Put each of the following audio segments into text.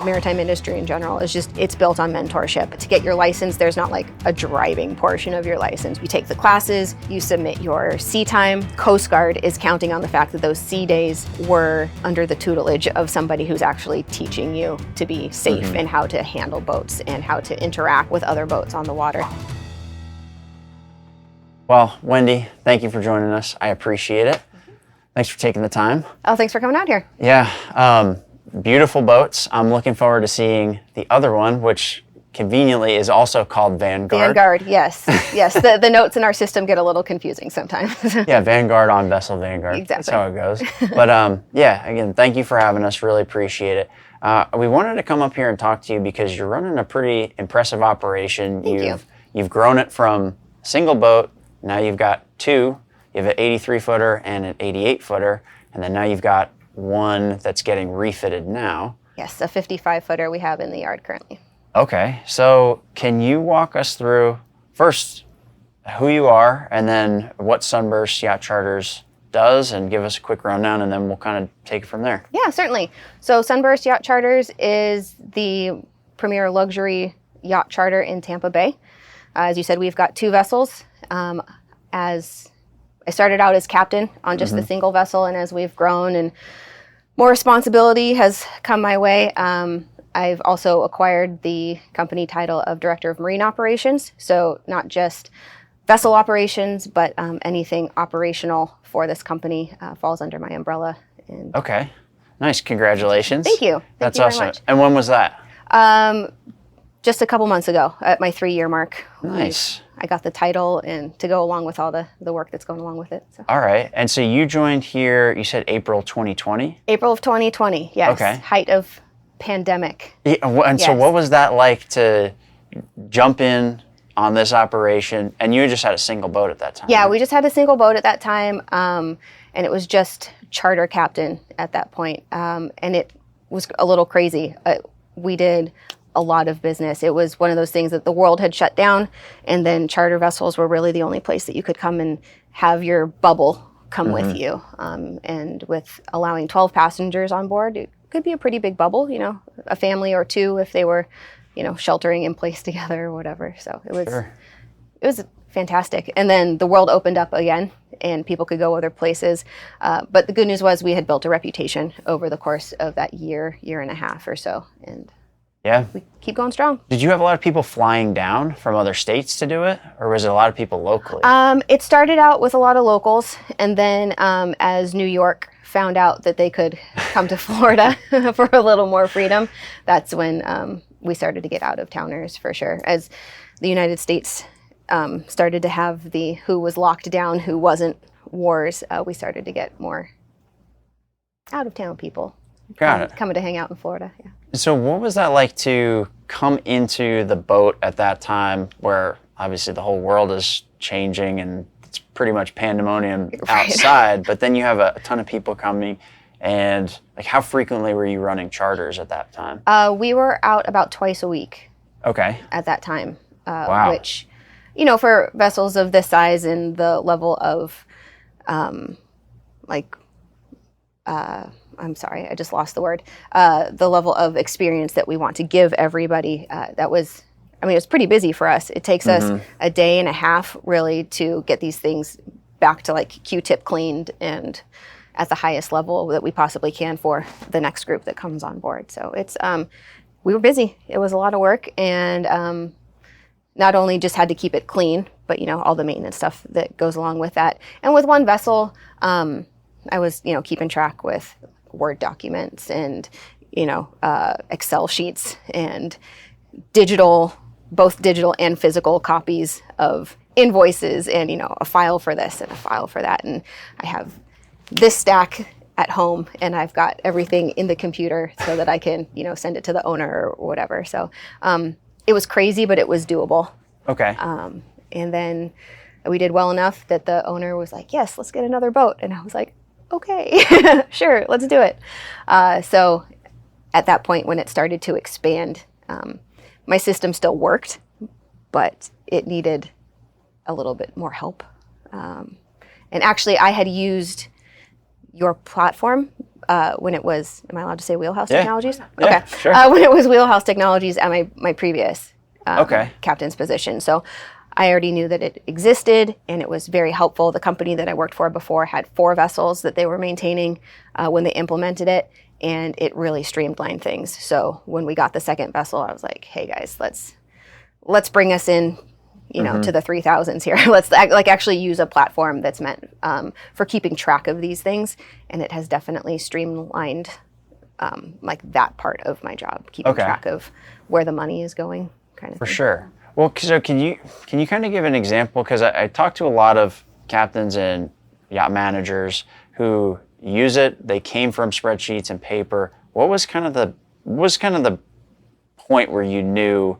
maritime industry in general is just, it's built on mentorship. To get your license, there's not like a driving portion of your license. You take the classes, you submit your sea time. Coast Guard is counting on the fact that those sea days were under the tutelage of somebody who's actually teaching you to be safe and how to handle boats and how to interact with other boats on the water. Well, Wendy, thank you for joining us. I appreciate it. Thanks for taking the time. Oh, thanks for coming out here. Yeah, beautiful boats. I'm looking forward to seeing the other one, which conveniently is also called Vanguard. Vanguard, yes. Yes, the notes in our system get a little confusing sometimes. Yeah, Vanguard on vessel Vanguard. Exactly. That's how it goes. But yeah, again, thank you for having us. Really appreciate it. We wanted to come up here and talk to you because you're running a pretty impressive operation. Thank you. You've grown it from a single boat. Now you've got two. You have an 83-footer and an 88-footer. And then now you've got one that's getting refitted now. Yes, a 55-footer we have in the yard currently. Okay, so can you walk us through first who you are and then what Sunburst Yacht Charters does, and give us a quick rundown, and then we'll kind of take it from there. Yeah, certainly. So Sunburst Yacht Charters is the premier luxury yacht charter in Tampa Bay. As you said, we've got two vessels. As I started out as captain on just the single vessel, and as we've grown and more responsibility has come my way, I've also acquired the company title of Director of Marine Operations. So not just vessel operations, but anything operational for this company falls under my umbrella. And okay, nice. Congratulations. Thank you. That's Thank you awesome. very much. And when was that? Just a couple months ago, at my 3-year mark. Nice. I got the title and to go along with all the work that's going along with it. So. All right. And so you joined here, you said April 2020? April of 2020, yes. Okay. Height of pandemic. Yeah, and so Yes. what was that like to jump in on this operation? And you just had a single boat at that time. Yeah, right? we just had a single boat at that time, and it was just charter captain at that point. And it was a little crazy. We did a lot of business. It was one of those things that the world had shut down, and then charter vessels were really the only place that you could come and have your bubble come with you. And with allowing 12 passengers on board, it could be a pretty big bubble, you know, a family or two if they were, you know, sheltering in place together or whatever. So it was, Sure. it was fantastic. And then the world opened up again and people could go other places. But the good news was we had built a reputation over the course of that year and a half or so. And Yeah. we keep going strong. Did you have a lot of people flying down from other states to do it? Or was it a lot of people locally? It started out with a lot of locals. And then as New York found out that they could come to Florida for a little more freedom, that's when we started to get out of towners for sure. As the United States started to have the who was locked down, who wasn't wars, we started to get more out of town people. Got it. Coming to hang out in Florida, yeah. So what was that like to come into the boat at that time where obviously the whole world is changing and it's pretty much pandemonium outside, but then you have a ton of people coming, and like how frequently were you running charters at that time? We were out about twice a week Okay. at that time, Wow. which, you know, for vessels of this size and the level of, I'm sorry, I just lost the word, the level of experience that we want to give everybody, that was, I mean, it was pretty busy for us. It takes us a day and a half really to get these things back to like Q-tip cleaned and at the highest level that we possibly can for the next group that comes on board. So it's, we were busy. It was a lot of work, and not only just had to keep it clean, but, you know, all the maintenance stuff that goes along with that. And with one vessel, I was, you know, keeping track with Word documents and, you know, Excel sheets and both digital and physical copies of invoices and, you know, a file for this and a file for that. And I have this stack at home and I've got everything in the computer so that I can, you know, send it to the owner or whatever. So it was crazy, but it was doable. Okay. And then we did well enough that the owner was like, yes, let's get another boat. And I was like, okay, sure, let's do it. So at that point when it started to expand, my system still worked, but it needed a little bit more help. And actually I had used your platform when it was, am I allowed to say Wheelhouse Technologies? Yeah, okay. Sure. When it was Wheelhouse Technologies at my previous captain's position. So I already knew that it existed, and it was very helpful. The company that I worked for before had 4 vessels that they were maintaining when they implemented it, and it really streamlined things. So when we got the second vessel, I was like, hey guys, let's bring us in, to the 3000s here. Let's actually use a platform that's meant for keeping track of these things, and it has definitely streamlined that part of my job, keeping track of where the money is going, kind of. For sure. Well, so can you kind of give an example? Because I talk to a lot of captains and yacht managers who use it. They came from spreadsheets and paper. What was kind of the point where you knew,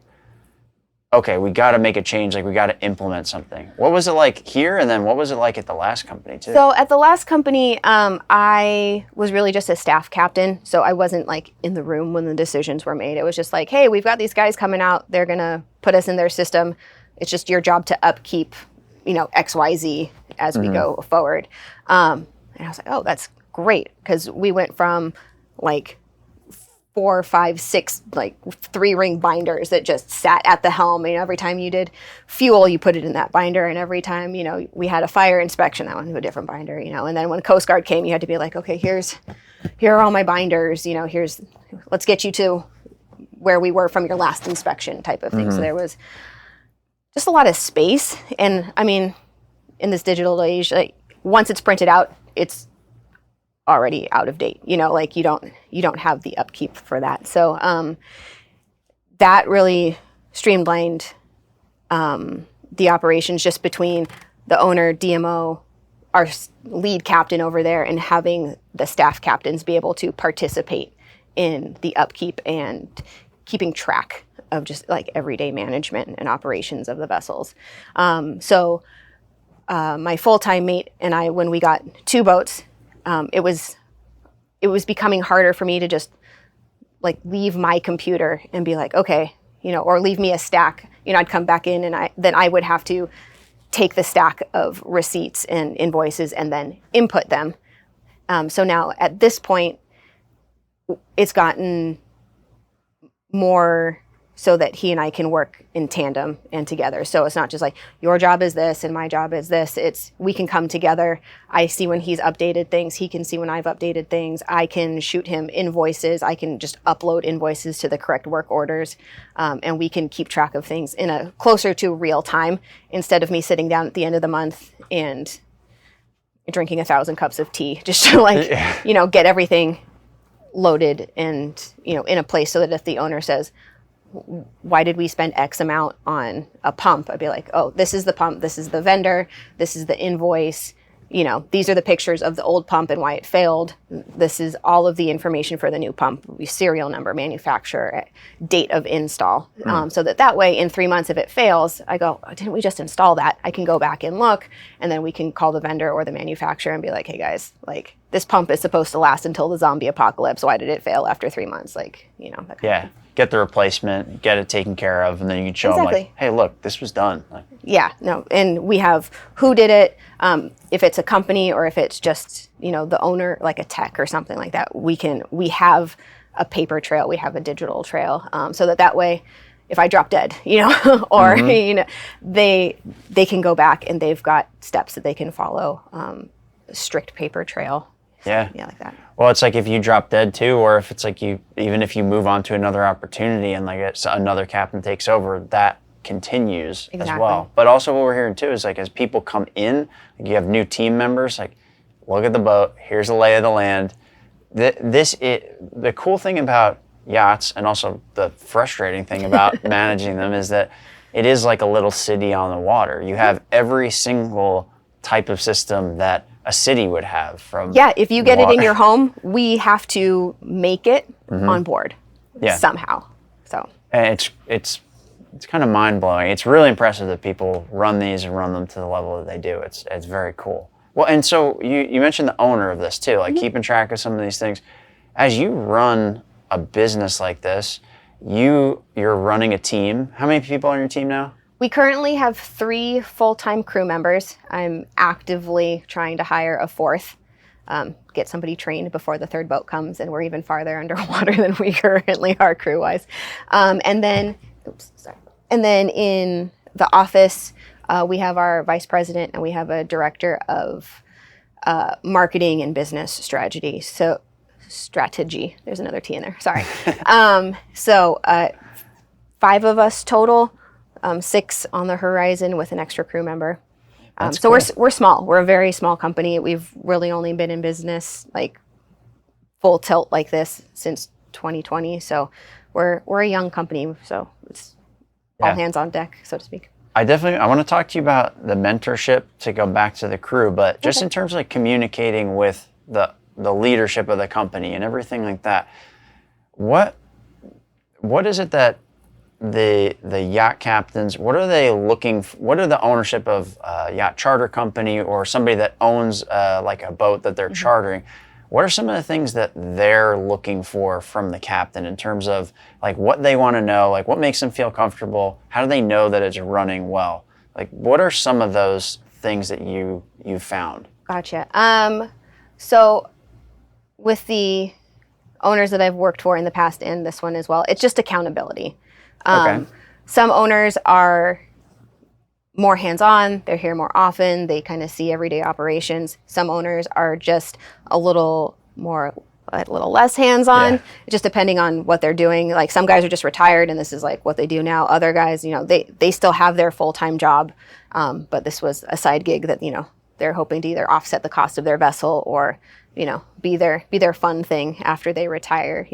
okay, we got to make a change, like we got to implement something? What was it like here, and then what was it like at the last company too? So at the last company, I was really just a staff captain, so I wasn't like in the room when the decisions were made. It was just like, hey, we've got these guys coming out, they're gonna put us in their system. It's just your job to upkeep, XYZ as we go forward. And I was like, oh, that's great, because we went from like 4, 5, 6, 3-ring binders that just sat at the helm. Every time you did fuel, you put it in that binder, and every time, we had a fire inspection, that went to a different binder, and then when Coast Guard came, you had to be like, okay, here are all my binders, let's get you to where we were from your last inspection type of thing. So there was just a lot of space. And in this digital age, once it's printed out, it's already out of date. You don't have the upkeep for that. So that really streamlined the operations just between the owner, DMO, our lead captain over there, and having the staff captains be able to participate in the upkeep and keeping track of just everyday management and operations of the vessels. So my full-time mate and I, when we got 2 boats, it was becoming harder for me to just leave my computer and be like, okay, or leave me a stack. I'd come back in, and then I would have to take the stack of receipts and invoices and then input them. So now at this point, it's gotten more so that he and I can work in tandem and together. So it's not just like, your job is this and my job is this. It's, we can come together. I see when he's updated things. He can see when I've updated things. I can shoot him invoices. I can just upload invoices to the correct work orders. And we can keep track of things in a closer to real time, instead of me sitting down at the end of the month and drinking 1,000 cups of tea just to get everything loaded and, in a place, so that if the owner says, why did we spend X amount on a pump? I'd be like, oh, this is the pump, this is the vendor, this is the invoice, these are the pictures of the old pump and why it failed. This is all of the information for the new pump, serial number, manufacturer, date of install. So that way in 3 months, if it fails, I go, oh, didn't we just install that? I can go back and look, and then we can call the vendor or the manufacturer and be like, hey guys, this pump is supposed to last until the zombie apocalypse. Why did it fail after 3 months? That kind of Get the replacement, get it taken care of, and then you can show them hey, look, this was done. And we have who did it. If it's a company or if it's just, the owner, like a tech or something like that, we have a paper trail, we have a digital trail, so that way, if I drop dead, or, they can go back and they've got steps that they can follow, strict paper trail. Yeah, like that. Well, it's like if you drop dead too, or if it's like even if you move on to another opportunity and another captain takes over, that continues as well. But also what we're hearing too is as people come in, you have new team members, look at the boat, here's the lay of the land. The cool thing about yachts, and also the frustrating thing about managing them, is that it is like a little city on the water. You have every single type of system that a city would have from if you get it in your home, we have to make it on board somehow. So and it's kind of mind-blowing. It's really impressive that people run these and run them to the level that they do. It's very cool. Well, and so you mentioned the owner of this too, keeping track of some of these things. As you run a business like this, you're running a team. How many people on your team now? We currently have 3 full-time crew members. I'm actively trying to hire a 4th. get somebody trained before the third boat comes, and we're even farther underwater than we currently are crew-wise. And then in the office, we have our vice president and we have a director of marketing and business strategy. So strategy, there's another T in there, sorry. So 5 of us total, 6 on the horizon with an extra crew member. So cool. We're small. We're a very small company. We've really only been in business like full tilt like this since 2020. So we're a young company. So it's all hands on deck, so to speak. I want to talk to you about the mentorship to go back to the crew, but just in terms of like communicating with the leadership of the company and everything like that, what is it that the yacht captains, what are they looking for? What are the ownership of a yacht charter company or somebody that owns like a boat that they're chartering? What are some of the things that they're looking for from the captain in terms of like what they want to know, like what makes them feel comfortable? How do they know that it's running well? Like what are some of those things that you found? Gotcha. So with the owners that I've worked for in the past and this one as well, it's just accountability. Some owners are more hands-on, they're here more often, they kind of see everyday operations. Some owners are just a little less hands-on, just depending on what they're doing. Like some guys are just retired and this is like what they do now. Other guys, they still have their full-time job, but this was a side gig that, they're hoping to either offset the cost of their vessel or, be their fun thing after they retire,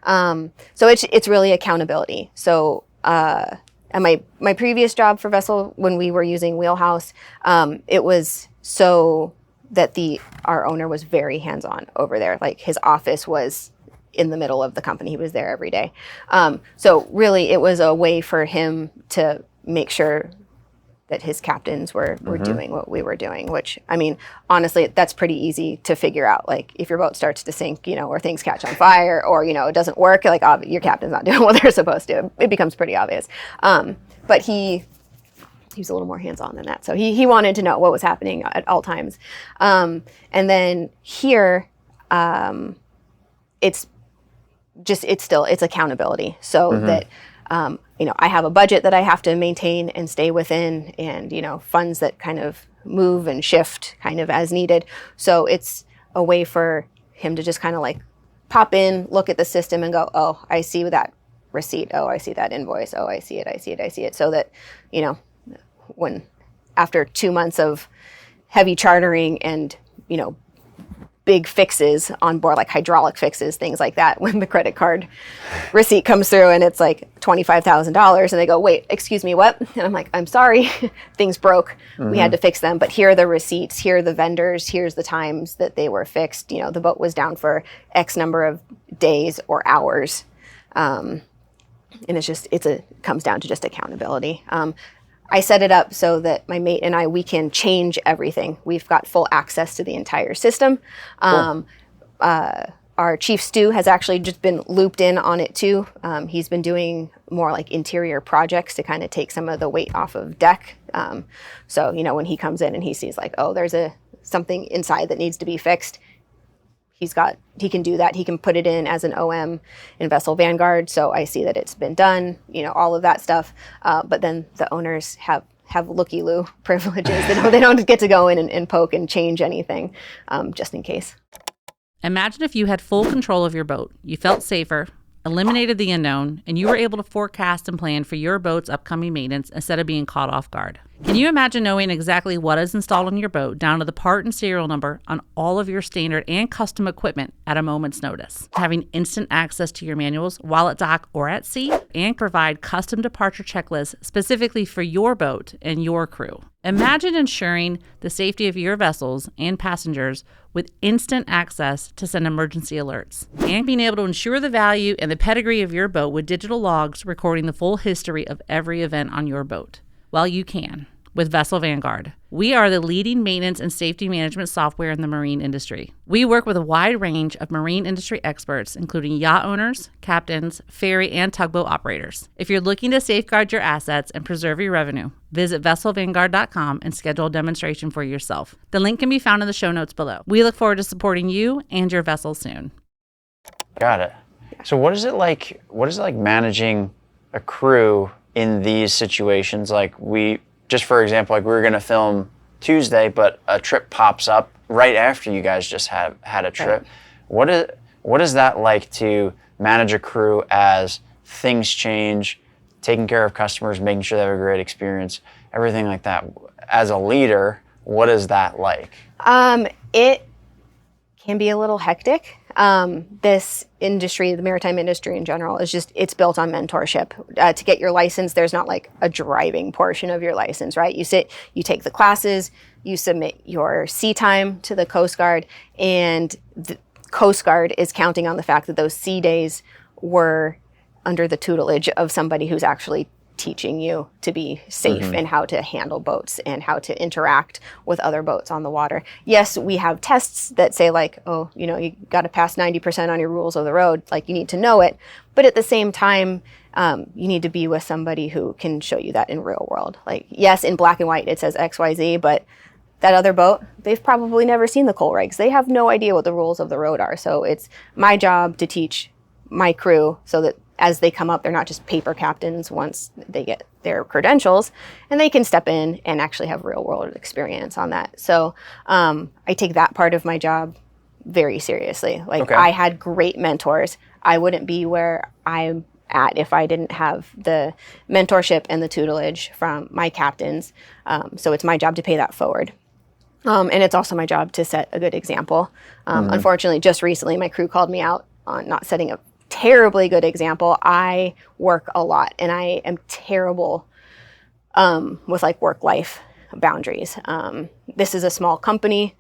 So it's really accountability. So, at my previous job for vessel, when we were using Wheelhouse, it was so that our owner was very hands-on over there. Like his office was in the middle of the company. He was there every day. So really it was a way for him to make sure that his captains were doing what we were doing, which, I mean, honestly, that's pretty easy to figure out. Like if your boat starts to sink, or things catch on fire or, it doesn't work, like your captain's not doing what they're supposed to. It becomes pretty obvious. But he was a little more hands-on than that. So he wanted to know what was happening at all times. And then here, it's accountability. So that, I have a budget that I have to maintain and stay within and, funds that kind of move and shift kind of as needed. So it's a way for him to just kind of like pop in, look at the system and go, oh, I see that receipt. Oh, I see that invoice. Oh, I see it. So that, when after 2 months of heavy chartering and, big fixes on board, like hydraulic fixes, things like that, when the credit card receipt comes through and it's like $25,000 and they go, wait, excuse me, what? And I'm like, I'm sorry, things broke. We had to fix them, but here are the receipts, here are the vendors, here's the times that they were fixed. The boat was down for X number of days or hours. And it comes down to just accountability. I set it up so that my mate and I, we can change everything. We've got full access to the entire system. Cool. Our chief Stu has actually just been looped in on it too. He's been doing more like interior projects to kind of take some of the weight off of deck. So, when he comes in and he sees like, oh, there's something inside that needs to be fixed, he can do that. He can put it in as an OM in Vessel Vanguard. So I see that it's been done, all of that stuff. But then the owners have looky-loo privileges. They don't get to go in and poke and change anything, just in case. Imagine if you had full control of your boat. You felt safer, eliminated the unknown, and you were able to forecast and plan for your boat's upcoming maintenance instead of being caught off guard. Can you imagine knowing exactly what is installed on your boat, down to the part and serial number, on all of your standard and custom equipment at a moment's notice? Having instant access to your manuals while at dock or at sea, and provide custom departure checklists specifically for your boat and your crew. Imagine ensuring the safety of your vessels and passengers with instant access to send emergency alerts, and being able to ensure the value and the pedigree of your boat with digital logs recording the full history of every event on your boat. Well, you can. with Vessel Vanguard. We are the leading maintenance and safety management software in the marine industry. We work with a wide range of marine industry experts, including yacht owners, captains, ferry, and tugboat operators. If you're looking to safeguard your assets and preserve your revenue, visit vesselvanguard.com and schedule a demonstration for yourself. The link can be found in the show notes below. We look forward to supporting you and your vessel soon. Got it. So what is it like managing a crew in these situations? Like just for example, like we were going to film Tuesday, but a trip pops up right after you guys just had a trip. Right. What is that like to manage a crew as things change, taking care of customers, making sure they have a great experience, everything like that? As a leader, what is that like? It can be a little hectic. This industry, the maritime industry in general, it's built on mentorship. To get your license, there's not like a driving portion of your license, right? You take the classes, you submit your sea time to the Coast Guard, and the Coast Guard is counting on the fact that those sea days were under the tutelage of somebody who's actually teaching you to be safe and how to handle boats and how to interact with other boats on the water. Yes, we have tests that say like, oh, you got to pass 90% on your rules of the road. Like you need to know it. But at the same time, you need to be with somebody who can show you that in real world. Like, yes, in black and white, it says XYZ, but that other boat, they've probably never seen the coal rigs. They have no idea what the rules of the road are. So it's my job to teach my crew so that as they come up, they're not just paper captains once they get their credentials, and they can step in and actually have real world experience on that. So I take that part of my job very seriously. Like I had great mentors. I wouldn't be where I'm at if I didn't have the mentorship and the tutelage from my captains. So it's my job to pay that forward. And it's also my job to set a good example. Unfortunately, just recently, my crew called me out on not setting a terribly good example. I work a lot, and I am terrible with like work-life boundaries. This is a small company.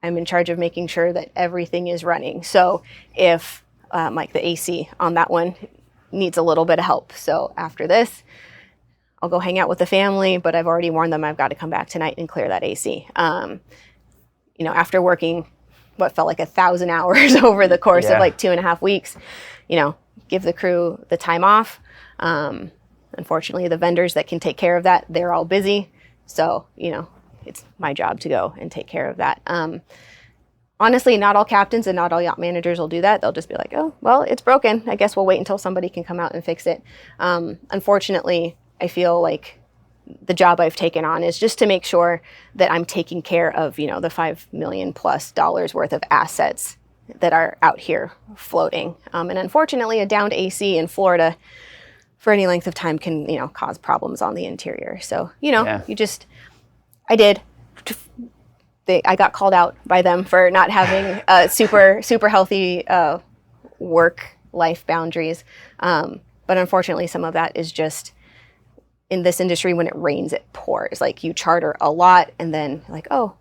I'm in charge of making sure that everything is running. So if like the AC on that one needs a little bit of help. So after this, I'll go hang out with the family, but I've already warned them I've got to come back tonight and clear that AC. After working what felt like 1,000 hours over the course of like 2.5 weeks, give the crew the time off. Unfortunately, the vendors that can take care of that, they're all busy. So, it's my job to go and take care of that. Honestly, not all captains and not all yacht managers will do that. They'll just be like, oh, well, it's broken. I guess we'll wait until somebody can come out and fix it. Unfortunately, I feel like the job I've taken on is just to make sure that I'm taking care of, the $5 million plus worth of assets that are out here floating. And unfortunately, a downed AC in Florida for any length of time can, cause problems on the interior. So, I got called out by them for not having super healthy work-life boundaries. But unfortunately, some of that is just in this industry, when it rains, it pours. Like you charter a lot and then like, oh,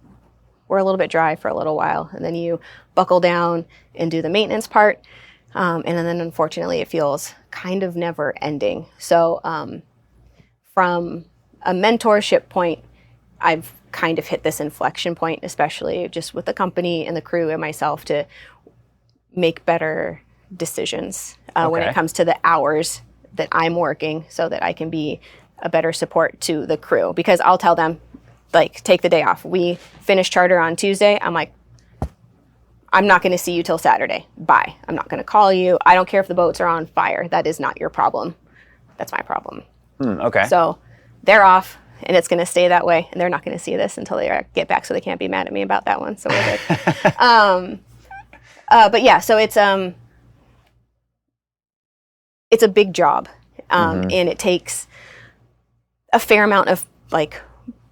we're a little bit dry for a little while. And then you buckle down and do the maintenance part. And then unfortunately, it feels kind of never ending. So from a mentorship point, I've kind of hit this inflection point, especially just with the company and the crew and myself, to make better decisions when it comes to the hours that I'm working so that I can be a better support to the crew. Because I'll tell them, like, take the day off. We finish charter on Tuesday. I'm like, I'm not going to see you till Saturday. Bye. I'm not going to call you. I don't care if the boats are on fire. That is not your problem. That's my problem. Okay. So they're off, and it's going to stay that way. And they're not going to see this until they get back, so they can't be mad at me about that one. So we're good. But yeah, so it's a big job, and it takes a fair amount of like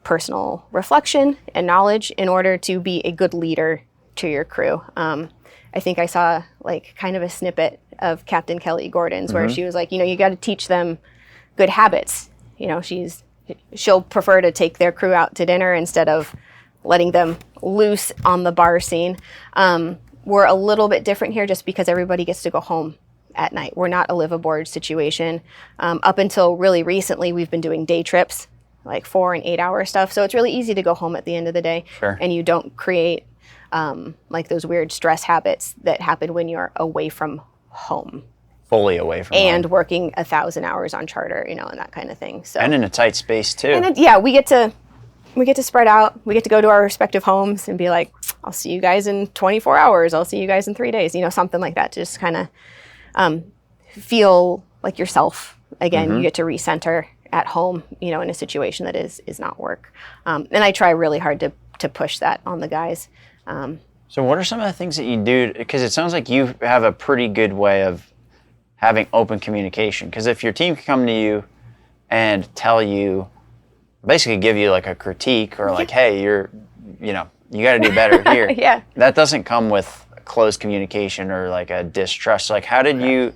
personal reflection and knowledge in order to be a good leader to your crew. I think I saw like kind of a snippet of Captain Kelly Gordon's where she was like, you got to teach them good habits. She'll prefer to take their crew out to dinner instead of letting them loose on the bar scene. We're a little bit different here just because everybody gets to go home at night. We're not a live aboard situation. Up until really recently, we've been doing day trips. like 4 and 8 hour stuff. So it's really easy to go home at the end of the day. Sure. And you don't create like those weird stress habits that happen when you're away from home. Fully away from and home. working 1,000 hours on charter, and that kind of thing. So And in a tight space too. and we get to spread out. We get to go to our respective homes and be like, I'll see you guys in 24 hours. I'll see you guys in 3 days. Something like that. Just kind of feel like yourself again. You get to recenter at home, in a situation that is not work. And I try really hard to push that on the guys. So what are some of the things that you do? Because it sounds like you have a pretty good way of having open communication. Because if your team can come to you and tell you, basically give you like a critique or like, hey, you got to do better here. Yeah. That doesn't come with closed communication or like a distrust. Like how did you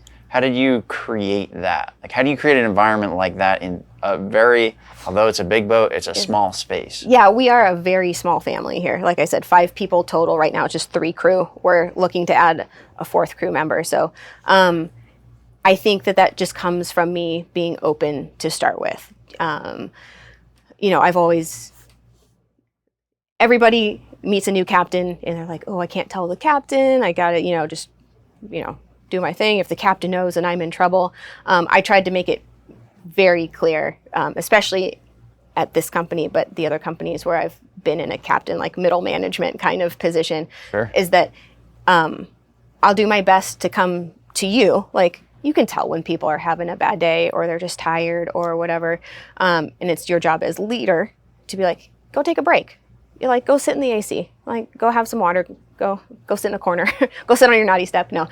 create that? Like how do you create an environment like that in although it's a big boat, it's a small space. Yeah, we are a very small family here. Like I said, 5 people total. Right now it's just 3 crew. We're looking to add a 4th crew member. So I think that just comes from me being open to start with. Everybody meets a new captain and they're like, oh, I can't tell the captain. I got to, just do my thing. If the captain knows and I'm in trouble. I tried to make it very clear, especially at this company, but the other companies where I've been in a captain, like middle management kind of position, Sure. is that I'll do my best to come to you. Like, you can tell when people are having a bad day or they're just tired or whatever. And it's your job as leader to be like, go take a break. You're like, go sit in the AC. Like, go have some water. Go sit in a corner. Go sit on your naughty step. No.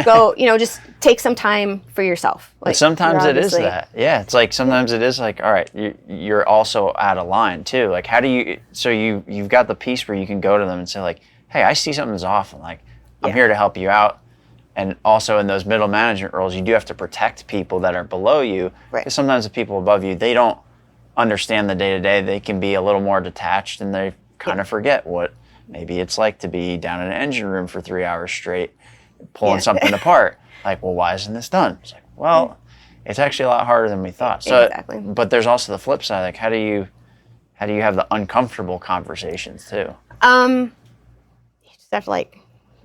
Go, just take some time for yourself. Like, but sometimes it is that. Yeah. It's like sometimes it is like, all right, you're also out of line too. Like how do you've got the piece where you can go to them and say like, hey, I see something's off and like, I'm here to help you out. And also in those middle management roles, you do have to protect people that are below you. Right. Because sometimes the people above you, they don't understand the day-to-day. They can be a little more detached and they kind of forget what maybe it's like to be down in an engine room for 3 hours straight, pulling something apart. Like, well, why isn't this done? It's like, well, it's actually a lot harder than we thought. So, exactly. But there's also the flip side. Like, how do you have the uncomfortable conversations too? You just have to like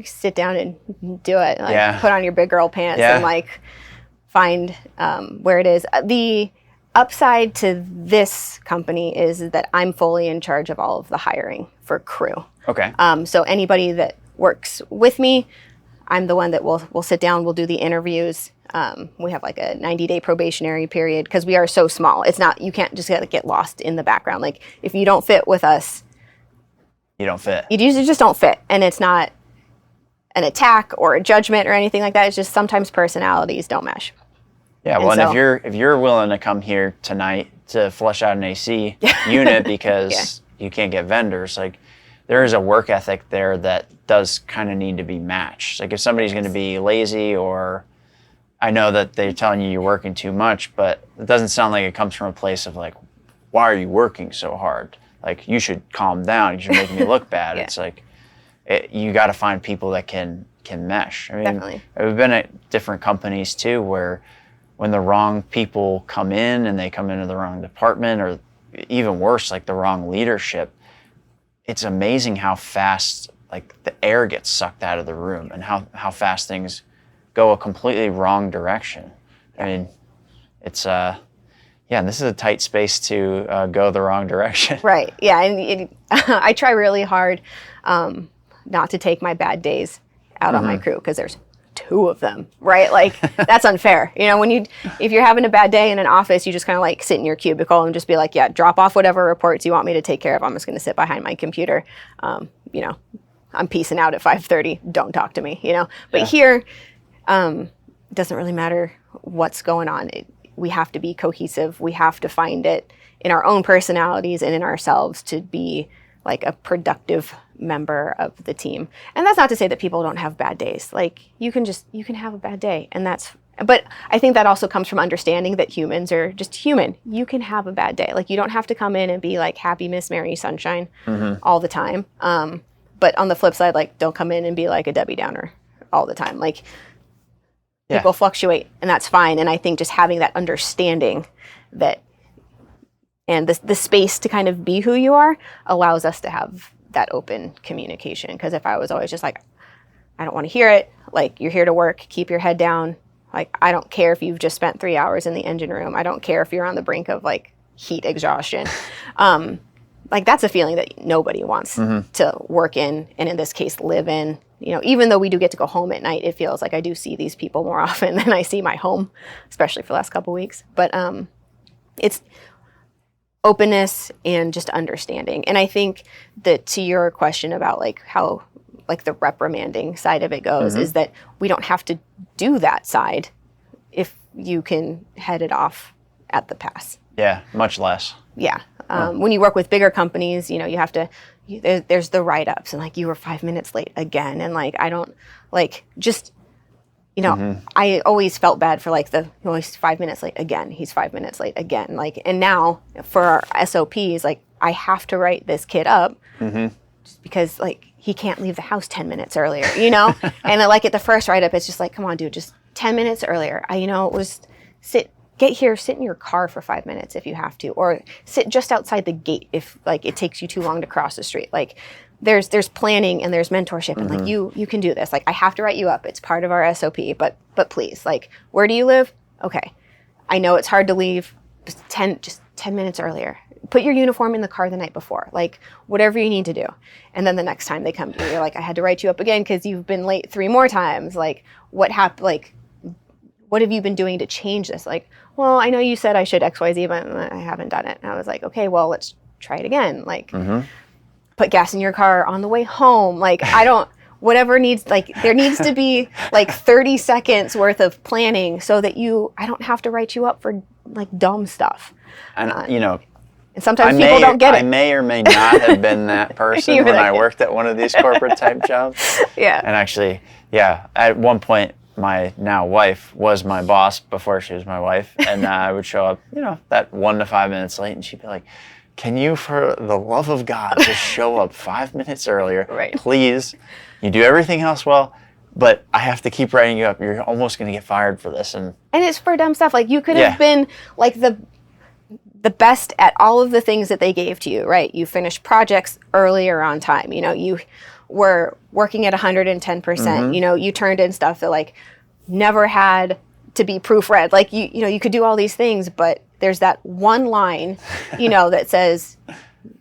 sit down and do it. Like, put on your big girl pants and like find where it is. The upside to this company is that I'm fully in charge of all of the hiring for crew. Okay. So anybody that works with me, I'm the one that will sit down, we'll do the interviews. We have like a 90-day probationary period because we are so small. It's not, you can't just get lost in the background. Like if you don't fit with us, you don't fit. You just don't fit. And it's not an attack or a judgment or anything like that. It's just sometimes personalities don't mesh. Yeah, well, and if you're willing to come here tonight to flush out an AC unit because you can't get vendors, like there is a work ethic there that does kind of need to be matched. Like if somebody's going to be lazy, or I know that they're telling you you're working too much, but it doesn't sound like it comes from a place of like, why are you working so hard? Like you should calm down. You should make me look bad. It's like you got to find people that can mesh. I mean, definitely. We've been at different companies too where when the wrong people come in and they come into the wrong department, or even worse, like the wrong leadership, it's amazing how fast like the air gets sucked out of the room and how fast things go a completely wrong direction. I mean, it's and this is a tight space to go the wrong direction. Right. Yeah. And I try really hard not to take my bad days out on my crew because there's 2 of them, right? Like that's unfair. If you're having a bad day in an office, you just kind of like sit in your cubicle and just be like, yeah, drop off whatever reports you want me to take care of. I'm just going to sit behind my computer. I'm peacing out at 5:30. Don't talk to me, But here, it doesn't really matter what's going on. We have to be cohesive. We have to find it in our own personalities and in ourselves to be like a productive member of the team. And that's not to say that people don't have bad days. Like you can have a bad day, and but I think that also comes from understanding that humans are just human. You can have a bad day. Like you don't have to come in and be like happy Miss Mary Sunshine all the time. But on the flip side, like don't come in and be like a Debbie Downer all the time. Like people fluctuate, and that's fine. And I think just having that understanding that and the space to kind of be who you are allows us to have that open communication. Because if I was always just like, I don't want to hear it, like, you're here to work, keep your head down. Like, I don't care if you've just spent 3 hours in the engine room. I don't care if you're on the brink of like heat exhaustion. Like, that's a feeling that nobody wants to work in, and in this case, live in. You know, even though we do get to go home at night, it feels like I do see these people more often than I see my home, especially for the last couple of weeks. But it's openness and just understanding. And I think that, to your question about like how like the reprimanding side of it goes, is that we don't have to do that side if you can head it off at the pass. Yeah, much less. Yeah. When you work with bigger companies, you know, you have to, there's the write-ups, and like, you were 5 minutes late again. And like, I don't like, just, you know, I always felt bad for like he's 5 minutes late again. He's 5 minutes late again. Like, and now for our SOPs, like, I have to write this kid up just because like he can't leave the house 10 minutes earlier, you know? And like at the first write-up, it's just like, come on, dude, just 10 minutes earlier. You know, it was get here, sit in your car for 5 minutes if you have to, or sit just outside the gate if like it takes you too long to cross the street. Like, there's planning and there's mentorship, and like you can do this. Like, I have to write you up. It's part of our SOP, but please, like, where do you live? Okay. I know it's hard to leave, just 10 minutes earlier. Put your uniform in the car the night before, like, whatever you need to do. And then the next time they come to you, you're like, I had to write you up again because you've been late 3 more times. Like, what happened? Like, what have you been doing to change this? Like, well, I know you said I should XYZ, but I haven't done it. And I was like, okay, well, let's try it again. Like, put gas in your car on the way home. Like, whatever needs, like, there needs to be like 30 seconds worth of planning so that I don't have to write you up for like dumb stuff. And, you know, and sometimes people don't get it. I may or may not have been that person when I worked at one of these corporate type jobs. Yeah. And actually, yeah, at one point, my now wife was my boss before she was my wife. And I would show up, you know, that 1 to 5 minutes late, and she'd be like, can you, for the love of God, just show up 5 minutes earlier? Right. Please. You do everything else well, but I have to keep writing you up. You're almost going to get fired for this. And it's for dumb stuff. Like, you could have been like the best at all of the things that they gave to you, right? You finished projects earlier on time. You know, you were working at 110%. You know, you turned in stuff that like never had to be proofread. Like, you know, you could do all these things, but there's that one line, you know, that says,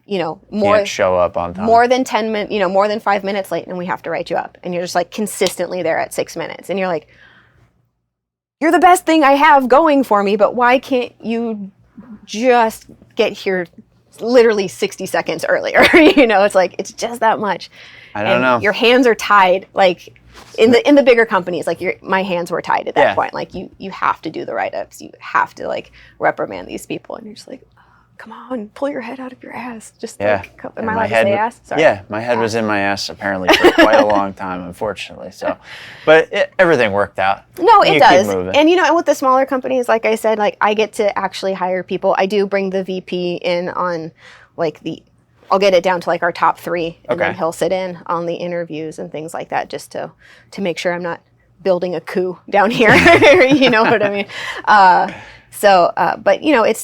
you know, can't show up on time. More than 10 minutes, you know, more than 5 minutes late, and we have to write you up. And you're just like consistently there at 6 minutes. And you're like, you're the best thing I have going for me, but why can't you just get here literally 60 seconds earlier? You know, it's like, it's just that much. I don't know. Your hands are tied. Like, in the bigger companies, like, my hands were tied at that point. Like, you have to do the write-ups. You have to like reprimand these people, and you're just like, oh, come on, pull your head out of your ass. Just like, am I allowed to say ass? Sorry. Yeah, my head was in my ass apparently for quite a long time, unfortunately. So, but everything worked out. No, it does. And you know, and with the smaller companies, like I said, like, I get to actually hire people. I do bring the VP in on like I'll get it down to like our top 3, and then he'll sit in on the interviews and things like that, just to make sure I'm not building a coup down here. You know what I mean? But you know,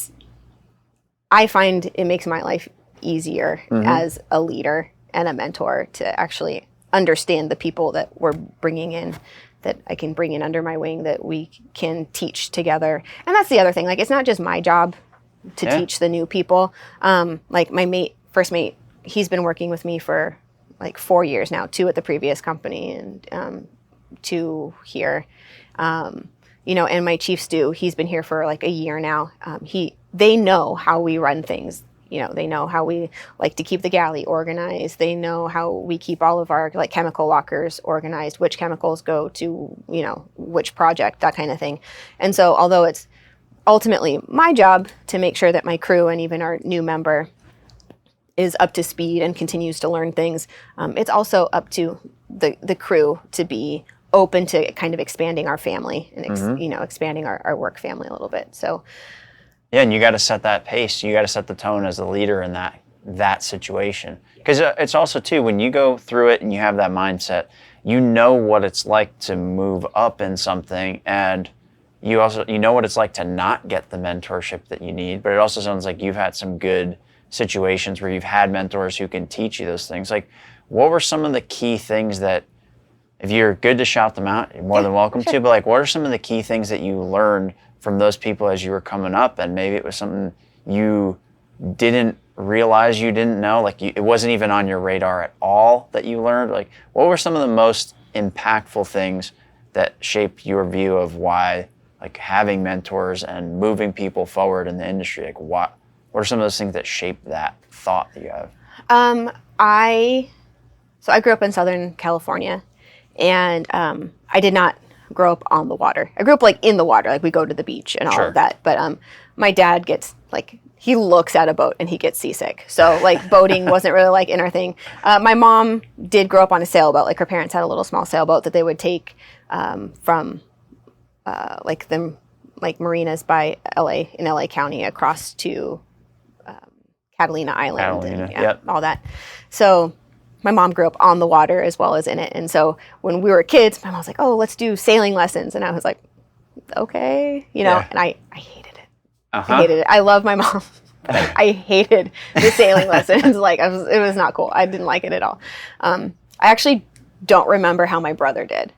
I find it makes my life easier as a leader and a mentor to actually understand the people that we're bringing in, that I can bring in under my wing, that we can teach together. And that's the other thing. Like, it's not just my job to teach the new people. Like, my first mate, he's been working with me for like 4 years now, 2 at the previous company and 2 here. You know, and my chief stew, he's been here for like a year now. They know how we run things. You know, they know how we like to keep the galley organized. They know how we keep all of our like chemical lockers organized, which chemicals go to, you know, which project, that kind of thing. And so, although it's ultimately my job to make sure that my crew and even our new member is up to speed and continues to learn things, it's also up to the crew to be open to kind of expanding our family and you know, expanding our work family a little bit. So yeah, and you got to set that pace. You got to set the tone as a leader in that situation, because it's also too, when you go through it and you have that mindset, you know what it's like to move up in something, and you know what it's like to not get the mentorship that you need, but it also sounds like you've had some good situations where you've had mentors who can teach you those things. Like, what were some of the key things that, if you're good to shout them out, you're more than welcome to, but like, what are some of the key things that you learned from those people as you were coming up, and maybe it was something you didn't realize you didn't know, like it wasn't even on your radar at all that you learned? Like, what were some of the most impactful things that shaped your view of why, like, having mentors and moving people forward in the industry, like what are some of those things that shaped that thought that you have? I grew up in Southern California, and I did not grow up on the water. I grew up like in the water, like we go to the beach and all of that. But my dad gets like, he looks at a boat and he gets seasick. So like boating wasn't really like in our thing. My mom did grow up on a sailboat. Like her parents had a little small sailboat that they would take from like the marinas by LA in LA County across to Catalina Island and all that. So my mom grew up on the water as well as in it. And so when we were kids, my mom was like, oh, let's do sailing lessons. And I was like, okay, and I hated it. I hated it. I love my mom, but I hated the sailing lessons. Like it was not cool. I didn't like it at all. I actually don't remember how my brother did.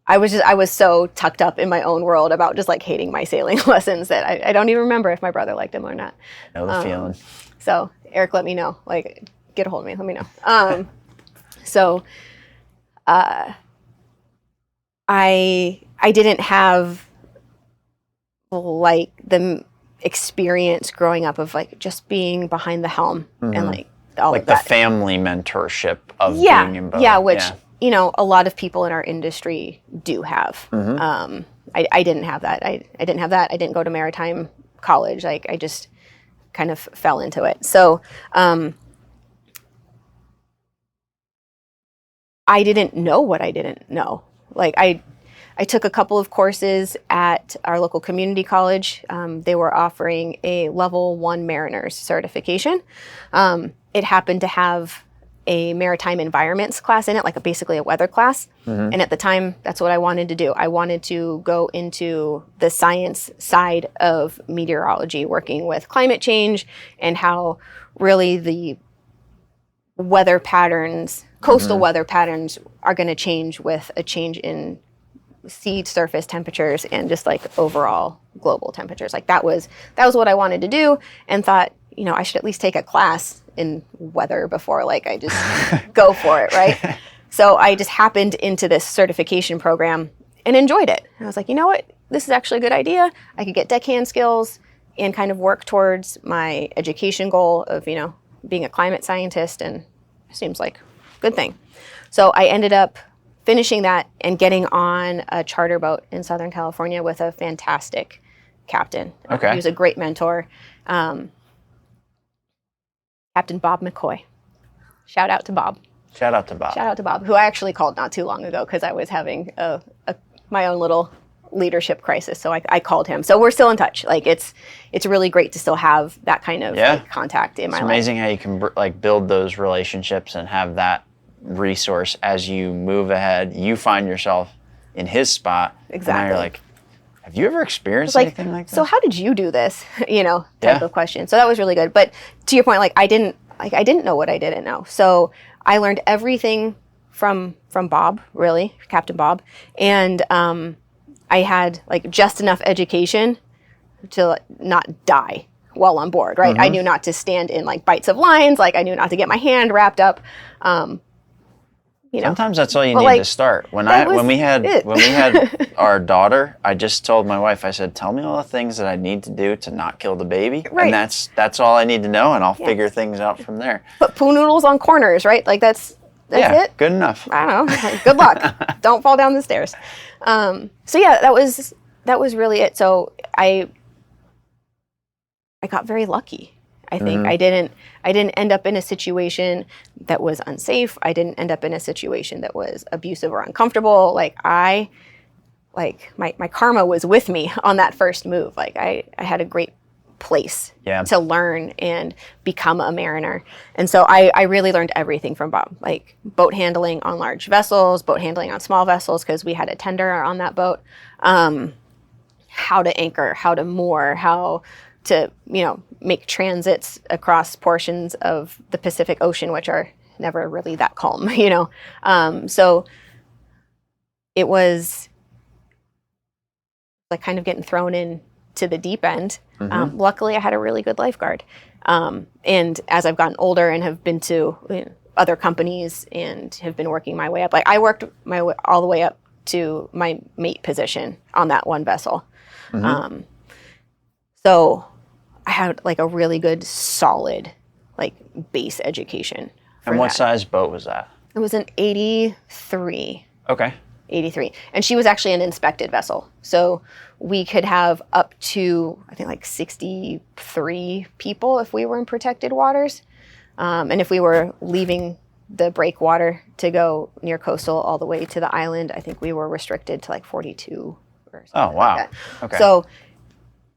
I was so tucked up in my own world about just like hating my sailing lessons that I don't even remember if my brother liked them or not. Know the feeling. So Eric, let me know. Like, get a hold of me. Let me know. I didn't have like the experience growing up of like just being behind the helm and like all like of that. The family mentorship of being in boat. Yeah, which a lot of people in our industry do have. I didn't have that. I didn't have that. I didn't go to maritime college. Like I just kind of fell into it. So I didn't know what I didn't know. Like I took a couple of courses at our local community college. They were offering a level 1 mariner's certification. It happened to have a maritime environments class in it, like basically a weather class. And at the time, that's what I wanted to do. I wanted to go into the science side of meteorology, working with climate change and how really the weather patterns, coastal weather patterns, are going to change with a change in sea surface temperatures and just like overall global temperatures. Like that was what I wanted to do, and thought, I should at least take a class in weather before like I just go for it, right? So I just happened into this certification program and enjoyed it. And I was like, you know what? This is actually a good idea. I could get deckhand skills and kind of work towards my education goal of, being a climate scientist, and it seems like a good thing. So I ended up finishing that and getting on a charter boat in Southern California with a fantastic captain. Okay. He was a great mentor. Captain Bob McCoy. Shout out to Bob. Shout out to Bob, who I actually called not too long ago because I was having my own little leadership crisis. So I called him. So we're still in touch. Like it's really great to still have that kind of like, contact in my life. It's amazing how you can build those relationships and have that resource as you move ahead. You find yourself in his spot. Exactly. And now you're like, have you ever experienced anything like that? So how did you do this? Type of question. So that was really good. But to your point, I didn't know what I didn't know. So I learned everything from Bob, really, Captain Bob. And I had like just enough education to not die while on board, right? I knew not to stand in like bites of lines. Like I knew not to get my hand wrapped up. Sometimes that's all you need to start. When we had our daughter, I just told my wife, I said, tell me all the things that I need to do to not kill the baby. Right. And that's all I need to know, and I'll figure things out from there. Put poo noodles on corners, right? Like that's it. Good enough. I don't know. Like, good luck. Don't fall down the stairs. That was really it. So I got very lucky. I think I didn't end up in a situation that was unsafe. I didn't end up in a situation that was abusive or uncomfortable. My karma was with me on that first move. Like I had a great place to learn and become a mariner. And so I really learned everything from Bob, like boat handling on large vessels, boat handling on small vessels, because we had a tender on that boat. how to anchor, how to moor, how to, make transits across portions of the Pacific Ocean, which are never really that calm, So it was like kind of getting thrown in to the deep end. Luckily, I had a really good lifeguard. And as I've gotten older and have been to other companies and have been working my way up, like I worked my way all the way up to my mate position on that one vessel. So I had like a really good, solid, like base education. And what size boat was that? It was an 83. Okay. 83. And she was actually an inspected vessel. So we could have up to, I think, like 63 people if we were in protected waters. And if we were leaving the breakwater to go near coastal all the way to the island, I think we were restricted to like 42 or something. Oh, wow. Like that. Okay. So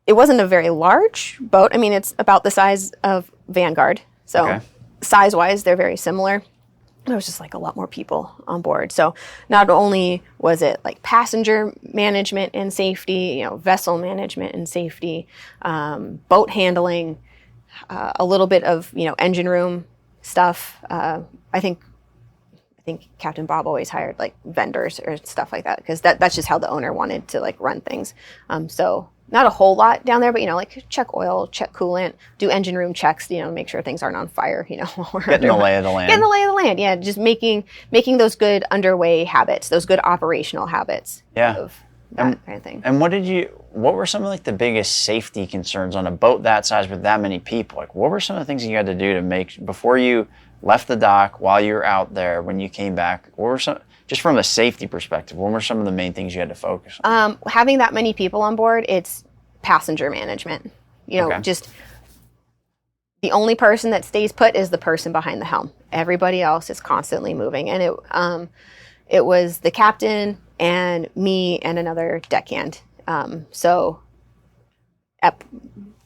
it wasn't a very large boat. I mean, it's about the size of Vanguard. So size-wise, they're very similar. There was just like a lot more people on board. So not only was it like passenger management and safety, vessel management and safety, boat handling, a little bit of, engine room stuff. I think Captain Bob always hired like vendors or stuff like that because that's just how the owner wanted to like run things. So not a whole lot down there, but like check oil, check coolant, do engine room checks, make sure things aren't on fire, Getting the lay of the land. Getting the lay of the land, yeah. Just making those good underway habits, those good operational habits. Yeah. Of that kind of thing. And what were some of like the biggest safety concerns on a boat that size with that many people? Like what were some of the things you had to do to make, before you left the dock, while you were out there, when you came back, what were some, just from a safety perspective, what were some of the main things you had to focus on? Having that many people on board, it's passenger management. Just the only person that stays put is the person behind the helm. Everybody else is constantly moving. And it was the captain and me and another deckhand. So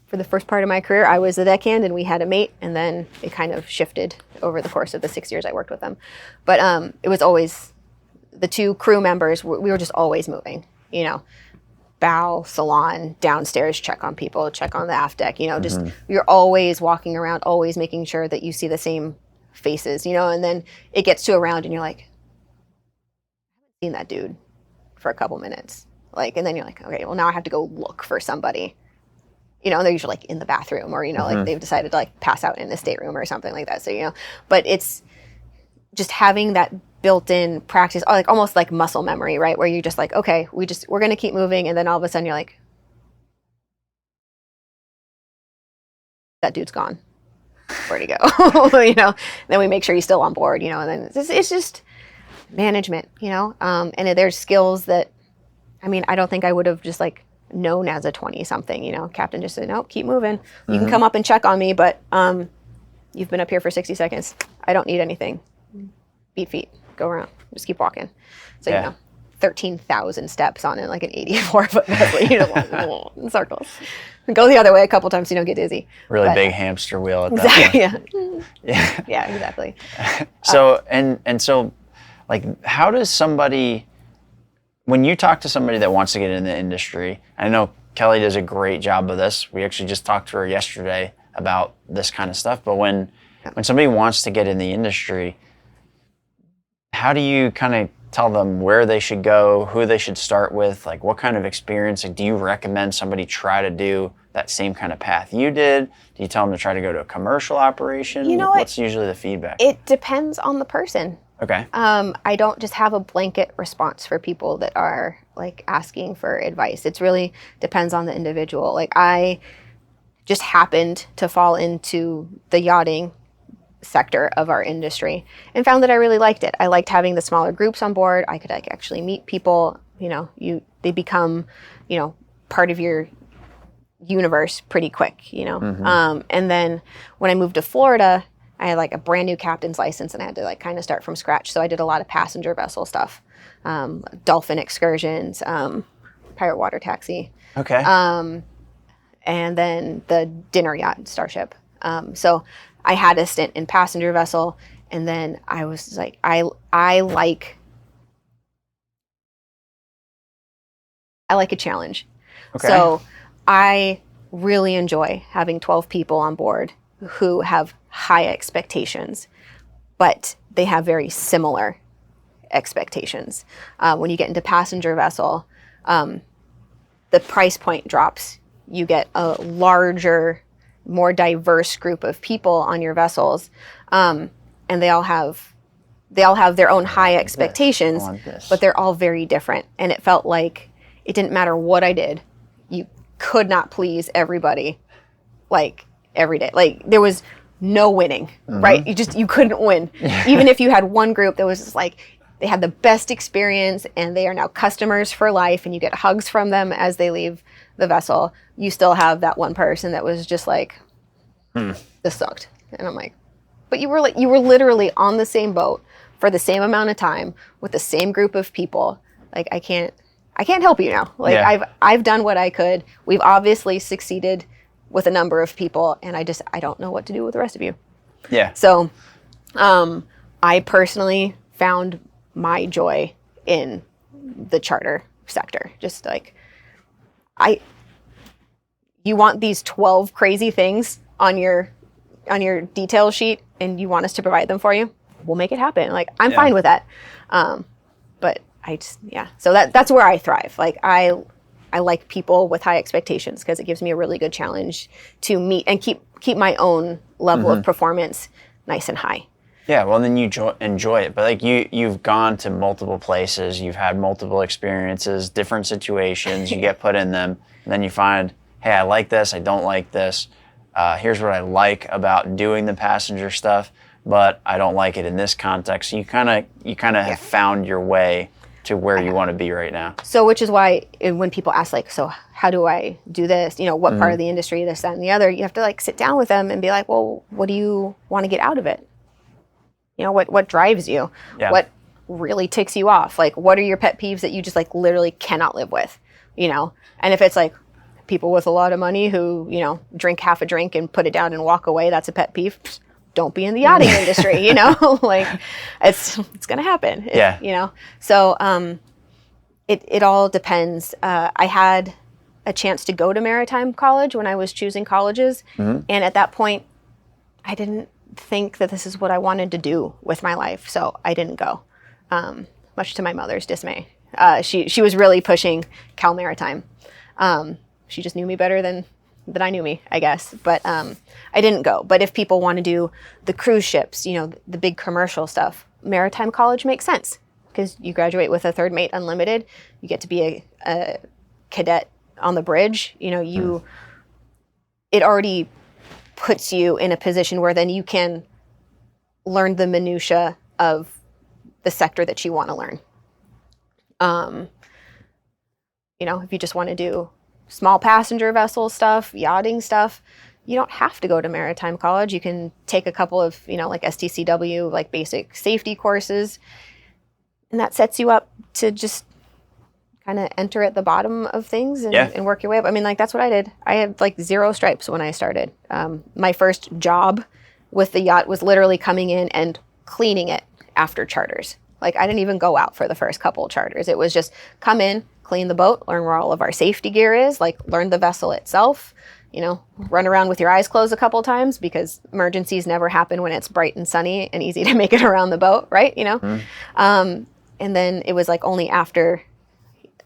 for the first part of my career, I was the deckhand and we had a mate, and then it kind of shifted over the course of the 6 years I worked with them. But it was always the two crew members. We were just always moving, bow, salon, downstairs, check on people, check on the aft deck, just you're always walking around, always making sure that you see the same faces, and then it gets to around and you're like, I haven't seen that dude for a couple minutes. And then you're like, okay, well now I have to go look for somebody. And they're usually like in the bathroom or, like they've decided to like pass out in the stateroom or something like that. So, but it's just having that built-in practice, like almost like muscle memory, right? Where you're just like, okay, we're going to keep moving. And then all of a sudden you're like, that dude's gone. Where'd he go? Then we make sure he's still on board, and then it's just management, and there's skills that, I don't think I would have just like known as a 20-something, Captain just said, no, keep moving. You can come up and check on me, but you've been up here for 60 seconds. I don't need anything. Beat feet, go around, just keep walking. So, 13,000 steps on it, like an 84-foot vessel, in circles. Go the other way a couple times so you don't get dizzy. Really big hamster wheel at that point. Yeah. Yeah, exactly. So, and so, like, how does somebody, when you talk to somebody that wants to get in the industry, I know Kelly does a great job of this. We actually just talked to her yesterday about this kind of stuff. But when somebody wants to get in the industry, how do you kind of tell them where they should go, who they should start with, like what kind of experience? Like, do you recommend somebody try to do that same kind of path you did? Do you tell them to try to go to a commercial operation? What's usually the feedback? It depends on the person. Okay. I don't just have a blanket response for people that are like asking for advice. It's really depends on the individual. Like I just happened to fall into the yachting sector of our industry and found that I really liked it. I liked having the smaller groups on board. I could like actually meet people, they become, part of your universe pretty quick, And then when I moved to Florida, I had like a brand new captain's license and I had to like kind of start from scratch. So I did a lot of passenger vessel stuff, dolphin excursions, pirate water taxi. Okay. And then the dinner yacht Starship. So I had a stint in passenger vessel, and then I was like, I like a challenge. Okay. So I really enjoy having 12 people on board who have high expectations, but they have very similar expectations. When you get into passenger vessel, the price point drops. You get a larger, more diverse group of people on your vessels, and they all have their own high expectations, but they're all very different. And it felt like it didn't matter what I did, you could not please everybody, like every day. Like there was no winning, right? You couldn't win. Even if you had one group that was just like, they had the best experience and they are now customers for life and you get hugs from them as they leave the vessel, you still have that one person that was just like, this sucked. And I'm like, but you were literally on the same boat for the same amount of time with the same group of people. Like I can't help you now. Like I've done what I could. We've obviously succeeded with a number of people and I don't know what to do with the rest of you. Yeah. So I personally found my joy in the charter sector. Just like you want these 12 crazy things on your detail sheet and you want us to provide them for you, we'll make it happen. Like I'm fine with that. But so that's where I thrive. Like I like people with high expectations because it gives me a really good challenge to meet and keep my own level of performance nice and high. Yeah, well, then you enjoy it. But like you've gone to multiple places, you've had multiple experiences, different situations, you get put in them, and then you find, hey, I like this, I don't like this. Here's what I like about doing the passenger stuff, but I don't like it in this context. So you kind of have found your way to where you want to be right now. So which is why when people ask like, so how do I do this? You know, what part of the industry, this, that, and the other, you have to like sit down with them and be like, well, what do you want to get out of it? You know, what drives you? Yeah. What really ticks you off? Like, what are your pet peeves that you just like literally cannot live with? You know, and if it's like people with a lot of money who, you know, drink half a drink and put it down and walk away, that's a pet peeve. Don't be in the yachting industry, you know, like it's going to happen. You know, so it all depends. I had a chance to go to maritime college when I was choosing colleges. And at that point, I didn't think that this is what I wanted to do with my life. So I didn't go, much to my mother's dismay. She was really pushing Cal Maritime. She just knew me better than I knew me, I guess. But I didn't go. But if people want to do the cruise ships, you know, the big commercial stuff, maritime college makes sense because you graduate with a third mate unlimited. You get to be a cadet on the bridge. You know, it already puts you in a position where then you can learn the minutia of the sector that you want to learn. You know, if you just want to do small passenger vessel stuff, yachting stuff, you don't have to go to maritime college. You can take a couple of, you know, like STCW, like basic safety courses, and that sets you up to just kind of enter at the bottom of things and work your way up. I mean, like that's what I did. I had like 0 stripes when I started. My first job with the yacht was literally coming in and cleaning it after charters. Like I didn't even go out for the first couple of charters. It was just come in, clean the boat, learn where all of our safety gear is, like learn the vessel itself, you know, run around with your eyes closed a couple of times because emergencies never happen when it's bright and sunny and easy to make it around the boat, right? You know? And then it was like only after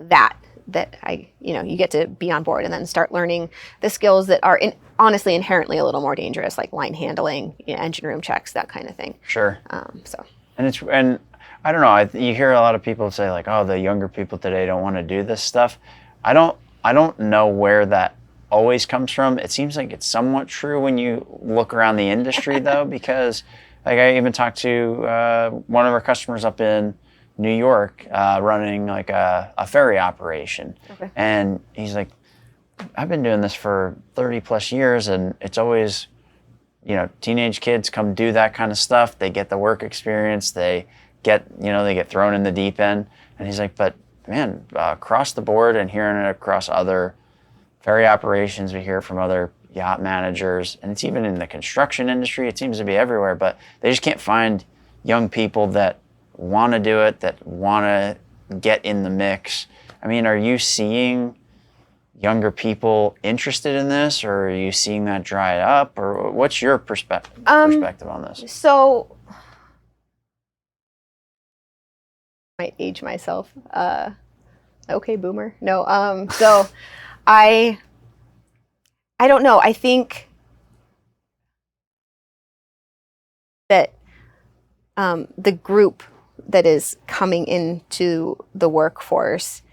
that I, you know, you get to be on board and then start learning the skills that are honestly inherently a little more dangerous, like line handling, you know, engine room checks, that kind of thing. Sure. So. And I don't know. You hear a lot of people say like, "Oh, the younger people today don't want to do this stuff." I don't know where that always comes from. It seems like it's somewhat true when you look around the industry, though, because like I even talked to one of our customers up in New York running like a ferry operation, and he's like, "I've been doing this for 30 plus years, and it's always, you know, teenage kids come do that kind of stuff. They get the work experience. They get thrown in the deep end." And he's like, "But man, across the board and hearing it across other ferry operations, we hear from other yacht managers, and it's even in the construction industry. It seems to be everywhere, but they just can't find young people that want to do it, that want to get in the mix." I mean, are you seeing younger people interested in this, or are you seeing that dry up, or what's your perspective on this? So, I might age myself. Okay, boomer. No. So, I don't know. I think that the group that is coming into the workforce,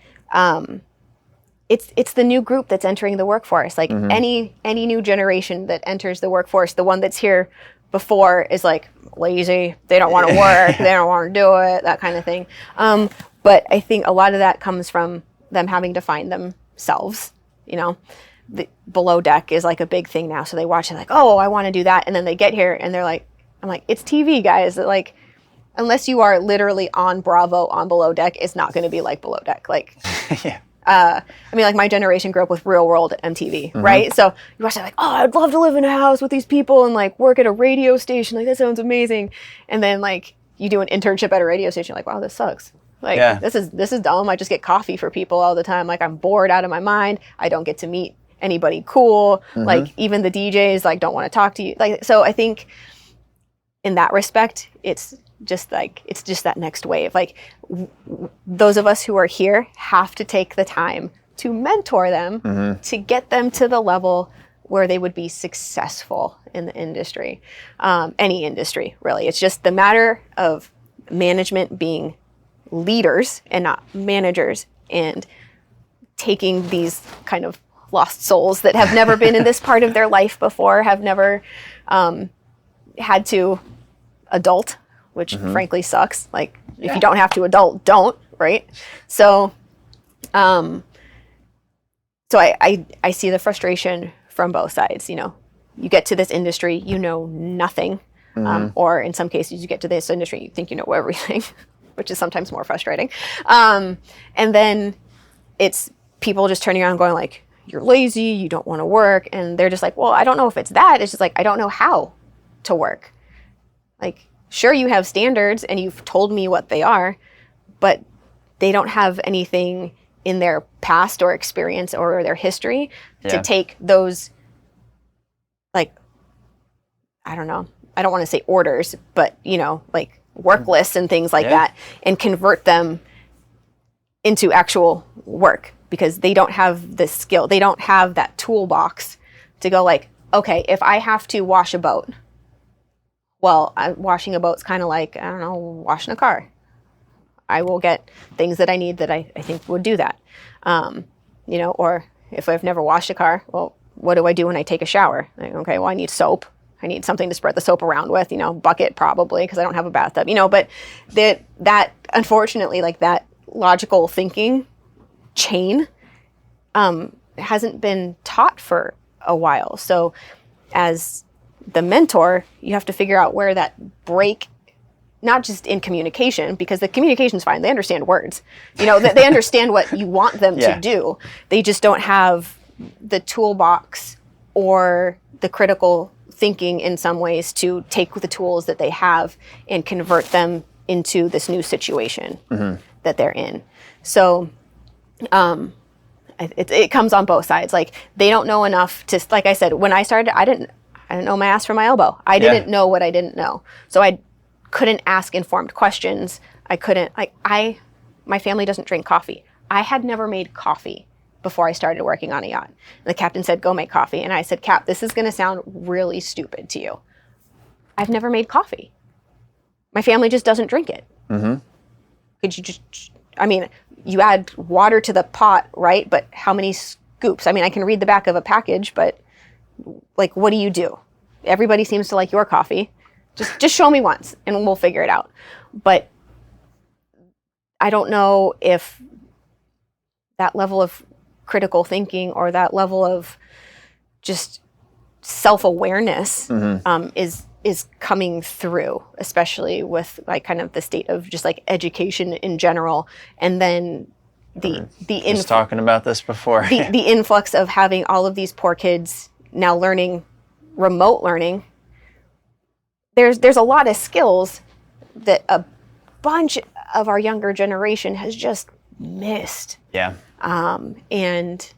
it's the new group that's entering the workforce. Like any new generation that enters the workforce, the one that's here before is like lazy. They don't want to work. They don't want to do it. That kind of thing. But I think a lot of that comes from them having to find themselves. You know, the below deck is like a big thing now. So they watch it like, oh, I want to do that, and then they get here and they're like, I'm like, it's TV, guys. Like, unless you are literally on Bravo on Below Deck, it's not going to be like Below Deck. Like, Yeah. I mean, like my generation grew up with Real World MTV, right? So you watch it like, oh, I'd love to live in a house with these people and like work at a radio station. Like, that sounds amazing. And then like you do an internship at a radio station, like, wow, this sucks. Like, this is dumb. I just get coffee for people all the time. Like, I'm bored out of my mind. I don't get to meet anybody cool. Like, even the DJs like don't want to talk to you. Like, so I think in that respect, it's just that next wave. Like, those of us who are here have to take the time to mentor them to get them to the level where they would be successful in the industry, any industry, really. It's just the matter of management being leaders and not managers, and taking these kind of lost souls that have never been in this part of their life before, have never had to adult, which frankly sucks. Like, if you don't have to adult, don't, right? So, I see the frustration from both sides. You know, you get to this industry, you know nothing, or in some cases, you get to this industry, you think you know everything, which is sometimes more frustrating. And then it's people just turning around going like, you're lazy, you don't want to work, and they're just like, well, I don't know if it's that. It's just like, I don't know how to work. Like, sure, you have standards and you've told me what they are, but they don't have anything in their past or experience or their history to take those, like, I don't know, I don't want to say orders, but, you know, like work lists and things like that, and convert them into actual work, because they don't have the skill. They don't have that toolbox to go like, okay, if I have to wash a boat, well, washing a boat's kind of like, I don't know, washing a car. I will get things that I need that I think would do that. You know, or if I've never washed a car, well, what do I do when I take a shower? Like, okay, well, I need soap. I need something to spread the soap around with, you know, bucket probably, because I don't have a bathtub, you know, but that unfortunately, like that logical thinking chain hasn't been taught for a while. So as the mentor, you have to figure out where that break, not just in communication, because the communication's fine. They understand words. You know, they understand what you want them to do. They just don't have the toolbox or the critical thinking in some ways to take the tools that they have and convert them into this new situation that they're in. So it comes on both sides. Like, they don't know enough to, like I said, when I started, I didn't know my ass from my elbow. I didn't know what I didn't know. So I couldn't ask informed questions. I couldn't, like, my family doesn't drink coffee. I had never made coffee before I started working on a yacht. And the captain said, go make coffee. And I said, Cap, this is going to sound really stupid to you. I've never made coffee. My family just doesn't drink it. Could you just, I mean, you add water to the pot, right? But how many scoops? I mean, I can read the back of a package, but like, what do you do? Everybody seems to like your coffee. Just show me once and we'll figure it out. But I don't know if that level of critical thinking or that level of just self-awareness is coming through, especially with like kind of the state of just like education in general, and then the talking about this before. the influx of having all of these poor kids now learning remote learning. There's a lot of skills that a bunch of our younger generation has just missed. Yeah. And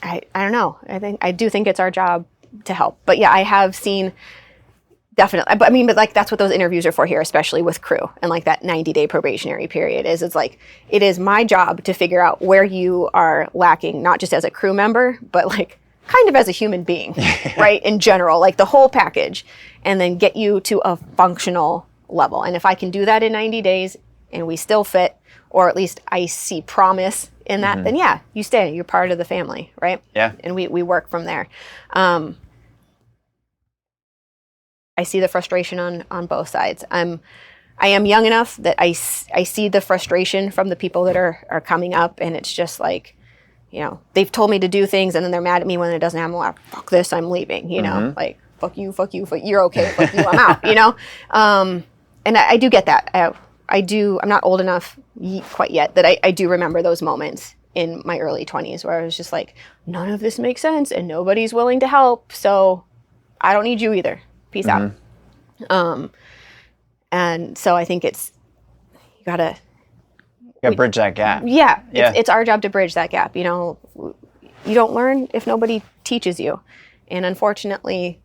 I don't know. I do think it's our job to help. But yeah, I have seen definitely, but like that's what those interviews are for here, especially with crew and like that 90-day probationary period it's like, it is my job to figure out where you are lacking, not just as a crew member, but like kind of as a human being, right? In general, like the whole package, and then get you to a functional level. And if I can do that in 90 days and we still fit, or at least I see promise in that, then yeah, you stay, you're part of the family, right? Yeah. And we work from there. I see the frustration on both sides. I am young enough that I see the frustration from the people that are coming up, and it's just like, you know, they've told me to do things and then they're mad at me when it doesn't happen. I'm like, fuck this, I'm leaving, you know, like, fuck you, you're okay, fuck you, I'm out, you know? And I do get that. I'm not old enough quite yet that I do remember those moments in my early 20s where I was just like, none of this makes sense and nobody's willing to help, so I don't need you either. Peace out. And so I think it's, you gotta bridge that gap. Yeah. It's our job to bridge that gap. You know, you don't learn if nobody teaches you. And unfortunately,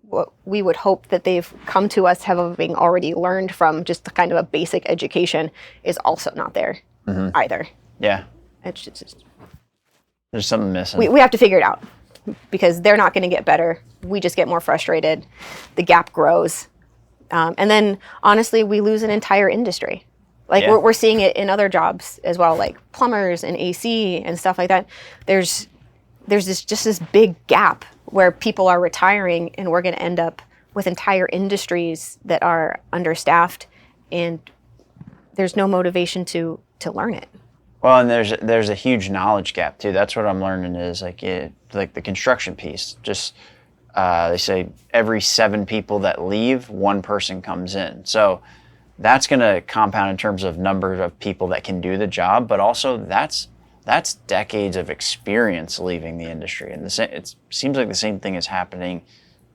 what we would hope that they've come to us having already learned from just the kind of a basic education is also not there either. Yeah. It's just, there's something missing. We have to figure it out, because they're not going to get better. We just get more frustrated. The gap grows. And then, honestly, we lose an entire industry. Like, we're seeing it in other jobs as well, like plumbers and AC and stuff like that. There's this big gap where people are retiring, and we're going to end up with entire industries that are understaffed, and there's no motivation to learn it. Well, and there's a huge knowledge gap too. That's what I'm learning is like the construction piece. Just they say every 7 people that leave, 1 person comes in. So that's going to compound in terms of number of people that can do the job, but also that's decades of experience leaving the industry. And it seems like the same thing is happening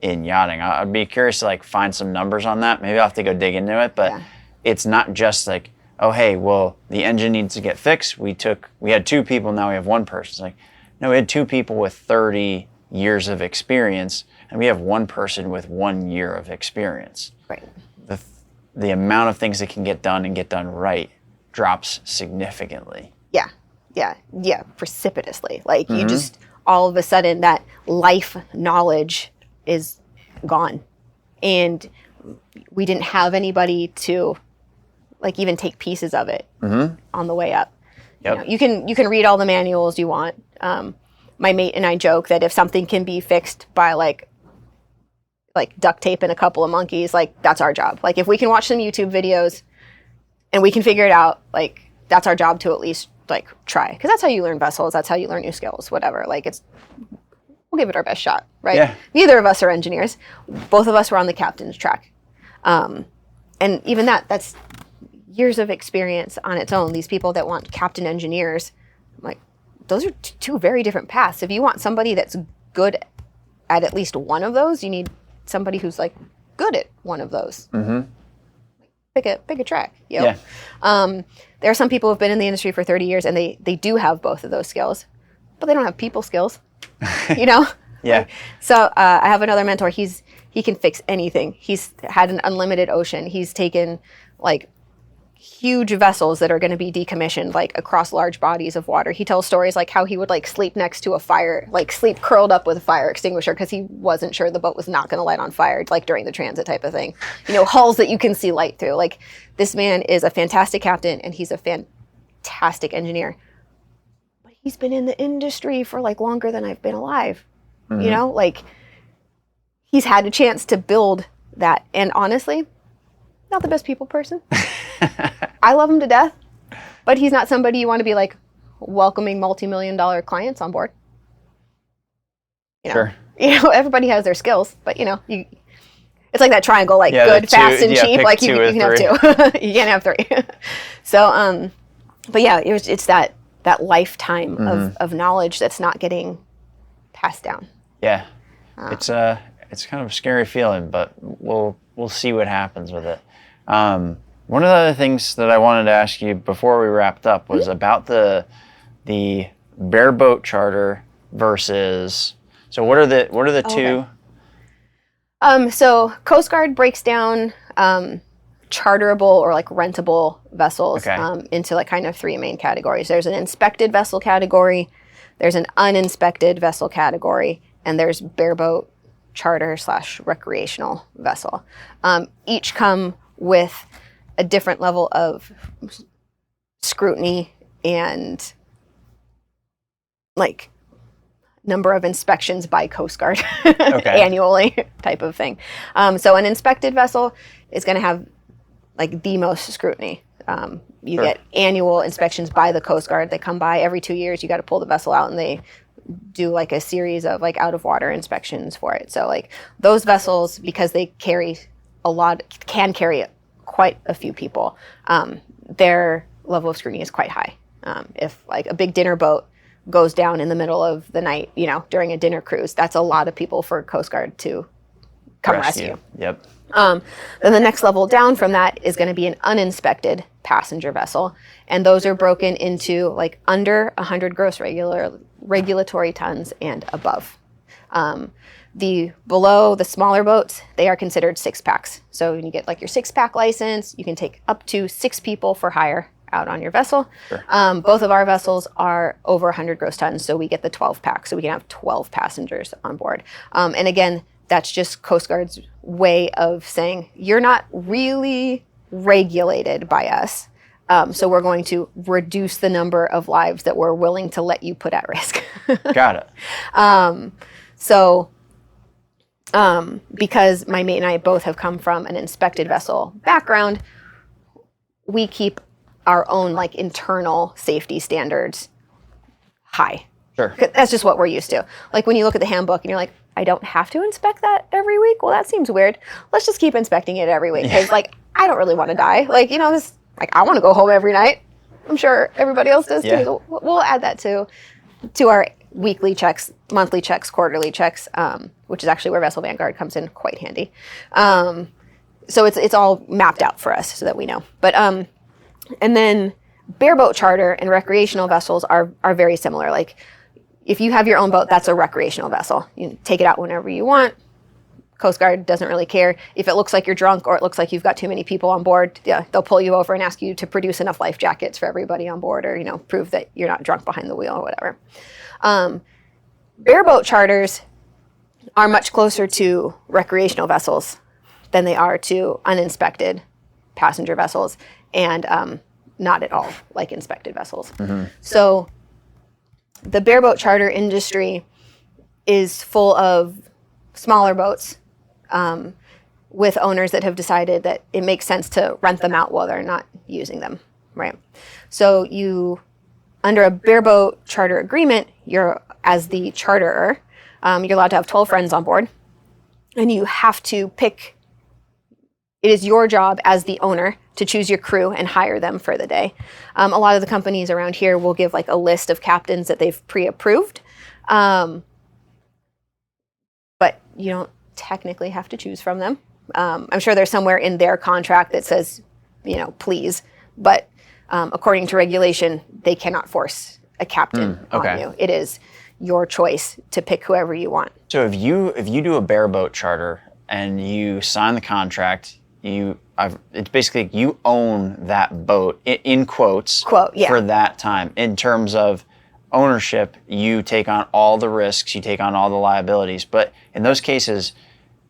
in yachting. I'd be curious to like find some numbers on that. Maybe I'll have to go dig into it, but it's not just like, oh, hey, well, the engine needs to get fixed. We had 2 people, now we have 1 person. It's like, no, we had 2 people with 30 years of experience, and we have 1 person with 1 year of experience. Right. The amount of things that can get done and get done right drops significantly. Yeah, precipitously. Like, you just, all of a sudden, that life knowledge is gone. And we didn't have anybody to like even take pieces of it on the way up. Yep. You know, you can read all the manuals you want. My mate and I joke that if something can be fixed by like duct tape and a couple of monkeys, like that's our job. Like if we can watch some YouTube videos and we can figure it out, like that's our job to at least like try. Because that's how you learn vessels. That's how you learn new skills, whatever. Like we'll give it our best shot, right? Yeah. Neither of us are engineers. Both of us were on the captain's track. And even that's years of experience on its own. These people that want captain engineers, I'm like, those are 2 very different paths. If you want somebody that's good at least one of those, you need somebody who's like good at one of those. Pick a track. You know? Yeah. There are some people who've been in the industry for 30 years and they do have both of those skills, but they don't have people skills, you know? Yeah. Like, so I have another mentor. He can fix anything. He's had an unlimited ocean. He's taken like huge vessels that are going to be decommissioned like across large bodies of water. He tells stories like how he would like sleep next to a fire, like sleep curled up with a fire extinguisher because he wasn't sure the boat was not going to light on fire, like during the transit type of thing. You know, hulls that you can see light through. Like this man is a fantastic captain and he's a fantastic engineer. But he's been in the industry for like longer than I've been alive. You know, like he's had a chance to build that. And honestly, not the best people person. I love him to death, but he's not somebody you want to be like welcoming multi-million-dollar clients on board. You know, Sure. You know, everybody has their skills, but you know, it's like that triangle, like good, fast, and cheap. Like you can have 2, you can't have 3. So, but yeah, it's that lifetime of knowledge that's not getting passed down. Yeah, it's kind of a scary feeling, but we'll see what happens with it. One of the other things that I wanted to ask you before we wrapped up was about the bareboat charter versus, so what are the two? So Coast Guard breaks down charterable or like rentable vessels into like kind of three main categories. There's an inspected vessel category, there's an uninspected vessel category, and there's bareboat charter / recreational vessel. Each come with a different level of scrutiny and like number of inspections by Coast Guard annually type of thing. So an inspected vessel is going to have like the most scrutiny. You get annual inspections by the Coast Guard. They come by every 2 years. You got to pull the vessel out and they do like a series of like out of water inspections for it. So like those vessels, because they carry can carry quite a few people, their level of scrutiny is quite high. If like a big dinner boat goes down in the middle of the night, during a dinner cruise, that's a lot of people for Coast Guard to come rescue. Yep. Then the next level down from that is going to be an uninspected passenger vessel. And those are broken into like under 100 gross regulatory tons and above. Below the smaller boats, they are considered 6-packs. So when you get like your 6-pack license, you can take up to 6 people for hire out on your vessel. Sure. Both of our vessels are over 100 gross tons, so we get the 12-pack, so we can have 12 passengers on board. And again, that's just Coast Guard's way of saying, you're not really regulated by us, so we're going to reduce the number of lives that we're willing to let you put at risk. Got it. Because my mate and I both have come from an inspected vessel background, we keep our own like internal safety standards high. Sure. That's just what we're used to. Like when you look at the handbook and you're like, I don't have to inspect that every week. Well, that seems weird. Let's just keep inspecting it every week because like I don't really want to die. Like this, like I want to go home every night. I'm sure everybody else does too. So we'll add that to our weekly checks, monthly checks, quarterly checks, which is actually where Vessel Vanguard comes in quite handy. So it's all mapped out for us so that we know. But and then bareboat charter and recreational vessels are very similar. Like if you have your own boat, that's a recreational vessel. You can take it out whenever you want. Coast Guard doesn't really care. If it looks like you're drunk or it looks like you've got too many people on board, they'll pull you over and ask you to produce enough life jackets for everybody on board or, prove that you're not drunk behind the wheel or whatever. Bareboat charters are much closer to recreational vessels than they are to uninspected passenger vessels and not at all like inspected vessels. Mm-hmm. So the bareboat charter industry is full of smaller boats with owners that have decided that it makes sense to rent them out while they're not using them, right? So under a bareboat charter agreement, you're, as the charterer, you're allowed to have 12 friends on board, and you have to pick. It is your job as the owner to choose your crew and hire them for the day. A lot of the companies around here will give like a list of captains that they've pre-approved, but you don't technically have to choose from them. I'm sure there's somewhere in their contract that says, please, but according to regulation, they cannot force a captain on you. It is your choice to pick whoever you want. So if you do a bareboat charter and you sign the contract, it's basically you own that boat in quotes for that time. In terms of ownership, you take on all the risks, you take on all the liabilities. But in those cases,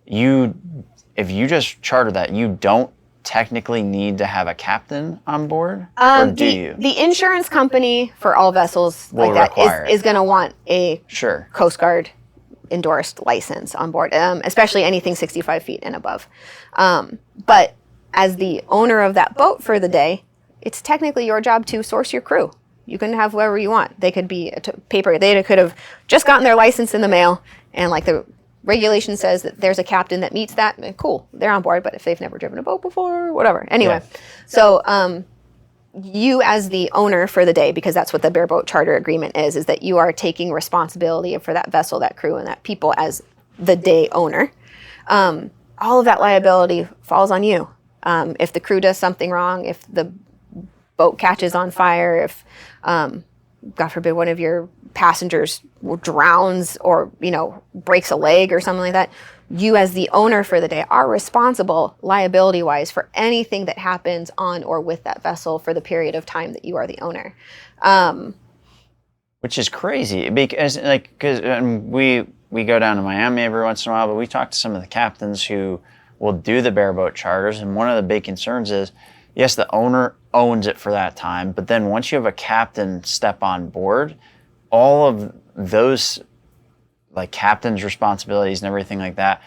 if you just charter that, you don't technically need to have a captain on board, or do you? The insurance company for all vessels will like that is going to want a Coast Guard endorsed license on board, especially anything 65 feet and above. But as the owner of that boat for the day, it's technically your job to source your crew. You can have whoever you want. They could be paper. They could have just gotten their license in the mail, and like the regulation says that there's a captain that meets that, cool, they're on board. But if they've never driven a boat before, whatever. Anyway, so you as the owner for the day, because that's what the bareboat charter agreement is that you are taking responsibility for that vessel, that crew, and that people as the day owner. All of that liability falls on you. If the crew does something wrong, if the boat catches on fire, if God forbid, one of your passengers drowns or, breaks a leg or something like that, you as the owner for the day are responsible liability-wise for anything that happens on or with that vessel for the period of time that you are the owner. Which is crazy because we go down to Miami every once in a while, but we talk to some of the captains who will do the bareboat charters, and one of the big concerns is, yes, the owner owns it for that time, but then once you have a captain step on board, all of those like captain's responsibilities and everything like that,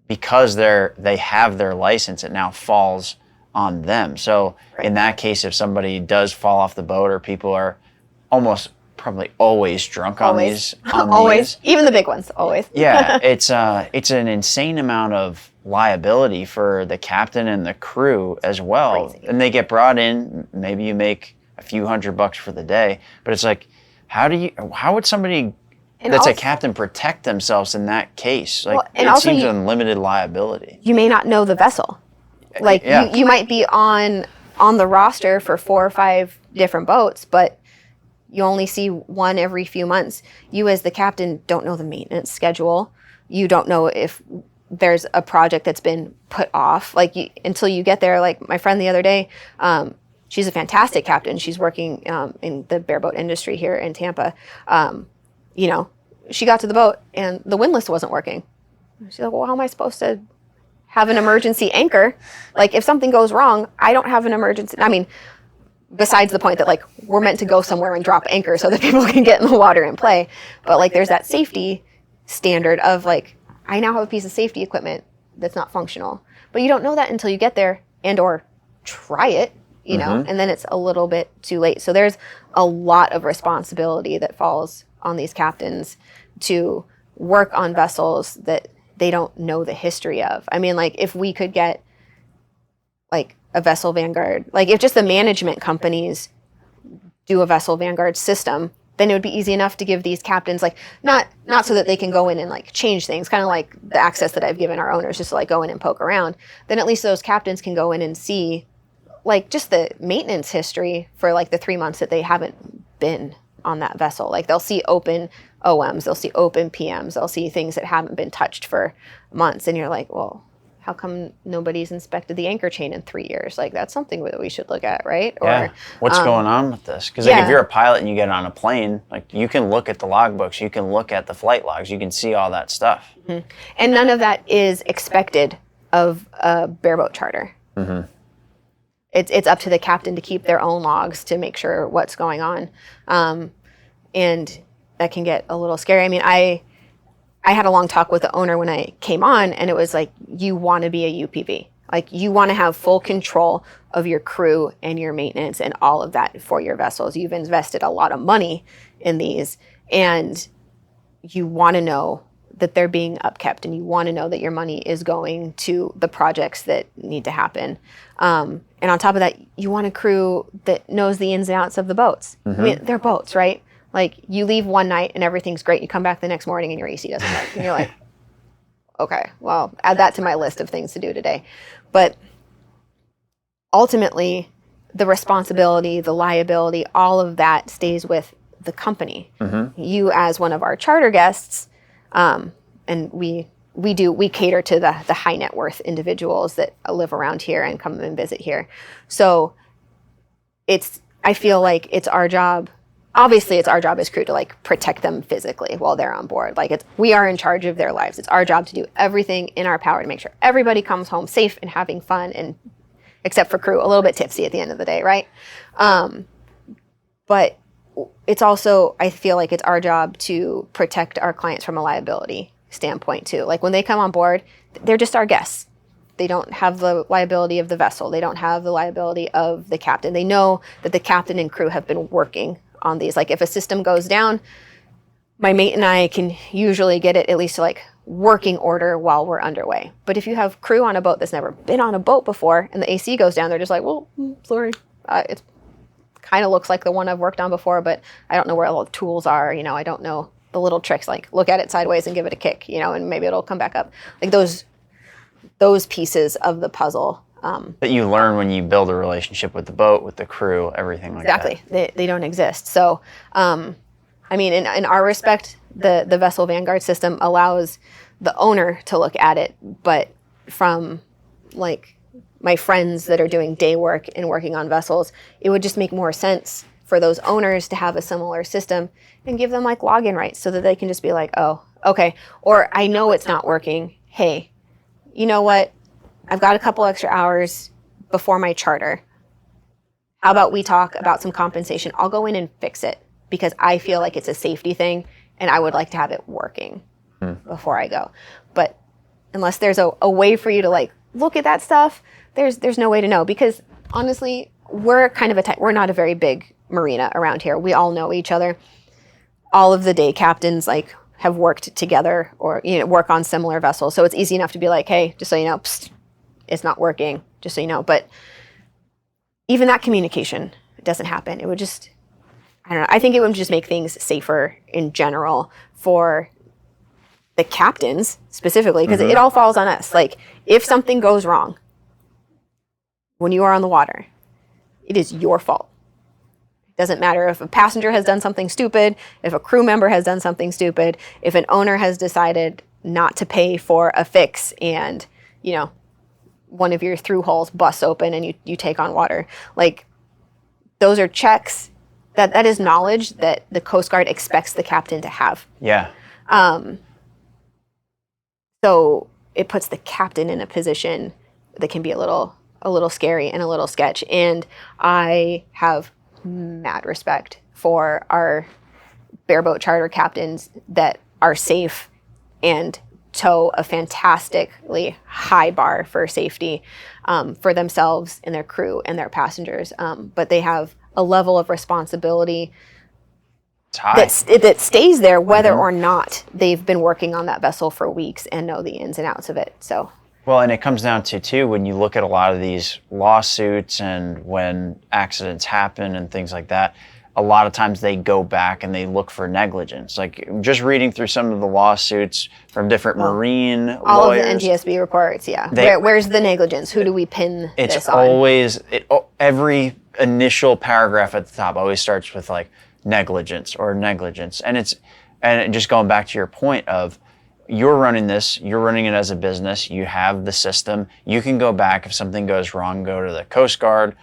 because they have their license, it now falls on them. So in that case, if somebody does fall off the boat, or people are almost probably always drunk on these. Even the big ones, always. Yeah, it's an insane amount of liability for the captain and the crew as well. Crazy. And they get brought in, maybe you make a few $100 for the day, but it's like, how would somebody that's a captain protect themselves in that case? Like, it seems unlimited liability. You may not know the vessel. Like, you might be on the roster for 4 or 5 different boats, but you only see one every few months. You as the captain don't know the maintenance schedule. You don't know if there's a project that's been put off. Like, until you get there. Like my friend the other day, she's a fantastic captain. She's working in the bareboat industry here in Tampa. She got to the boat and the windlass wasn't working. She's like, well, how am I supposed to have an emergency anchor? Like, if something goes wrong, I don't have an emergency. I mean, besides the point that, like, we're meant to go somewhere and drop anchor so that people can get in the water and play. But, like, there's that safety standard of, like, I now have a piece of safety equipment that's not functional. But you don't know that until you get there and or try it, and then it's a little bit too late. So there's a lot of responsibility that falls on these captains to work on vessels that they don't know the history of. I mean, like, if we could get, like, a vessel vanguard, like, if just the management companies do a vessel vanguard system, then it would be easy enough to give these captains, like, not so that they can go in and, like, change things, kind of like the access that I've given our owners, just to, like, go in and poke around. Then at least those captains can go in and see, like, just the maintenance history for, like, the 3 months that they haven't been on that vessel. Like, they'll see open OMs, they'll see open PMs, they'll see things that haven't been touched for months. And you're like, well, how come nobody's inspected the anchor chain in 3 years? Like, that's something that we should look at, right? Or what's going on with this? Because like, if you're a pilot and you get on a plane, like, you can look at the logbooks, you can look at the flight logs, you can see all that stuff. Mm-hmm. And none of that is expected of a bareboat charter. Mm-hmm. It's up to the captain to keep their own logs to make sure what's going on. And that can get a little scary. I mean, I had a long talk with the owner when I came on, and it was like, you want to be a UPV. Like, you want to have full control of your crew and your maintenance and all of that for your vessels. You've invested a lot of money in these, and you want to know that they're being upkept, and you want to know that your money is going to the projects that need to happen. And on top of that, you want a crew that knows the ins and outs of the boats. Mm-hmm. I mean, they're boats, right? Like, you leave one night and everything's great. You come back the next morning and your AC doesn't work. And you're like, okay, well, add that to my list of things to do today. But ultimately, the responsibility, the liability, all of that stays with the company. Mm-hmm. You, as one of our charter guests, and we cater to the high net worth individuals that live around here and come and visit here. So I feel like it's our job. Obviously, it's our job as crew to, like, protect them physically while they're on board. Like, we are in charge of their lives. It's our job to do everything in our power to make sure everybody comes home safe and having fun, and except for crew, a little bit tipsy at the end of the day, right? But it's also, I feel like it's our job to protect our clients from a liability standpoint too. Like, when they come on board, they're just our guests. They don't have the liability of the vessel. They don't have the liability of the captain. They know that the captain and crew have been working on these. Like, if a system goes down, my mate and I can usually get it at least to, like, working order while we're underway. But if you have crew on a boat that's never been on a boat before and the AC goes down, they're just like, well, sorry. It kind of looks like the one I've worked on before, but I don't know where all the tools are. I don't know the little tricks, like look at it sideways and give it a kick, and maybe it'll come back up. Like, those pieces of the puzzle That you learn when you build a relationship with the boat, with the crew, everything like that. Exactly. They don't exist. So, I mean, in our respect, the Vessel Vanguard system allows the owner to look at it, but from like my friends that are doing day work and working on vessels, it would just make more sense for those owners to have a similar system and give them like login rights so that they can just be like, oh, okay. Or I know it's not working. Hey, you know what? I've got a couple extra hours before my charter. How about we talk about some compensation? I'll go in and fix it because I feel like it's a safety thing and I would like to have it working before I go. But unless there's a way for you to like look at that stuff, there's no way to know, because honestly, we're kind of we're not a very big marina around here. We all know each other. All of the day captains like have worked together or work on similar vessels. So it's easy enough to be like, hey, just so you know, psst, it's not working, just so you know. But even that communication doesn't happen. It would just, I don't know. I think it would just make things safer in general for the captains specifically, because it all falls on us. Like if something goes wrong when you are on the water, it is your fault. It doesn't matter if a passenger has done something stupid, if a crew member has done something stupid, if an owner has decided not to pay for a fix and, one of your through holes busts open and you take on water. Like those are checks that is knowledge that the Coast Guard expects the captain to have. Yeah. So it puts the captain in a position that can be a little scary and a little sketch. And I have mad respect for our bareboat charter captains that are safe and tow a fantastically high bar for safety for themselves and their crew and their passengers. But they have a level of responsibility that stays there whether or not they've been working on that vessel for weeks and know the ins and outs of it. So, well, and it comes down to too, when you look at a lot of these lawsuits and when accidents happen and things like that, a lot of times they go back and they look for negligence. Like just reading through some of the lawsuits from different marine all lawyers. All of the NGSB reports, yeah. Where's the negligence? Who do we pin this on? It's always, every initial paragraph at the top always starts with like negligence. And just going back to your point of, you're running it as a business, you have the system, you can go back if something goes wrong, go to the Coast Guard,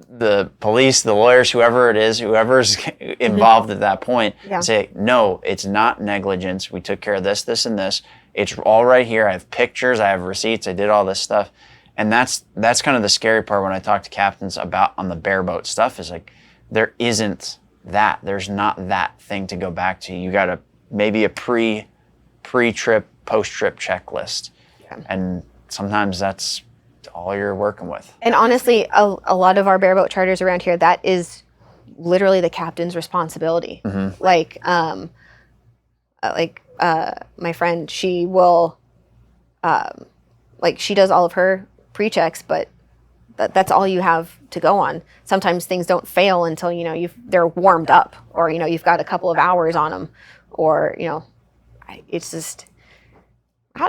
the police, the lawyers, whoever's involved at that point, say, no, it's not negligence. We took care of this, this, and this. It's all right here. I have pictures, I have receipts, I did all this stuff. And that's kind of the scary part when I talk to captains about on the bareboat stuff is like, there isn't that. There's not that thing to go back to. You got maybe a pre-trip, post-trip checklist. Yeah. And sometimes that's all you're working with. And honestly, a lot of our bareboat charters around here, that is literally the captain's responsibility. Like my friend, she will, she does all of her pre-checks, but that's all you have to go on. Sometimes things don't fail until, they're warmed up or, you've got a couple of hours on them or, it's just,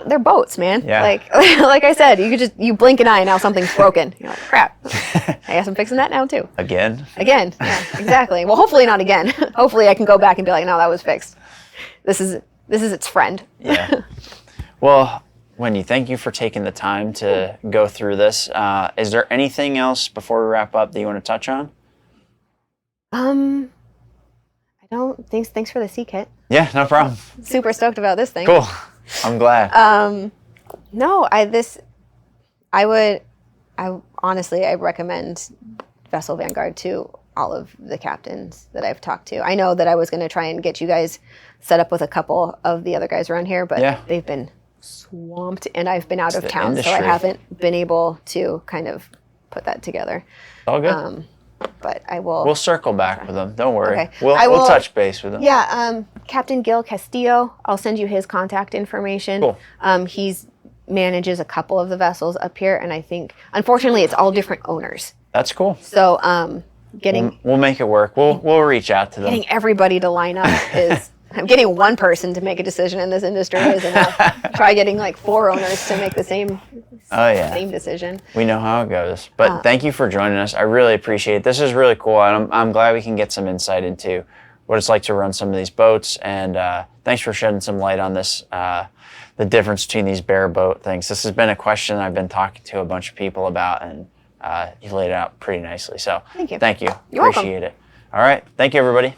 they're boats, man. Yeah. Like I said, you blink an eye and now something's broken. You're like, crap. I guess I'm fixing that now too. Again. Yeah, exactly. Well, hopefully not again. Hopefully I can go back and be like, no, that was fixed. This is its friend. Yeah. Well, Wendy, thank you for taking the time to go through this. Is there anything else before we wrap up that you want to touch on? I don't. Thanks for the sea kit. Yeah, no problem. Super stoked about this thing. Cool. I'm glad. No, I honestly recommend Vessel Vanguard to all of the captains that I've talked to. I know that I was going to try and get you guys set up with a couple of the other guys around here, but they've been swamped and I've been out of town, so I haven't been able to kind of put that together. All good. But I will. We'll circle back with them. Don't worry. Okay. We'll touch base with them. Yeah. Captain Gil Castillo. I'll send you his contact information. Cool. He's manages a couple of the vessels up here, and I think unfortunately it's all different owners. That's cool. So we'll make it work. We'll reach out to them. Getting everybody to line up is. I'm getting one person to make a decision in this industry is enough. Try getting like 4 owners to make the same Oh, yeah. Same decision. We know how it goes. But thank you for joining us. I really appreciate it. This is really cool. And I'm glad we can get some insight into what it's like to run some of these boats. And thanks for shedding some light on this, the difference between these bareboat things. This has been a question I've been talking to a bunch of people about, and you laid it out pretty nicely. So thank you. Thank you. You're Appreciate it. All right. Thank you, everybody.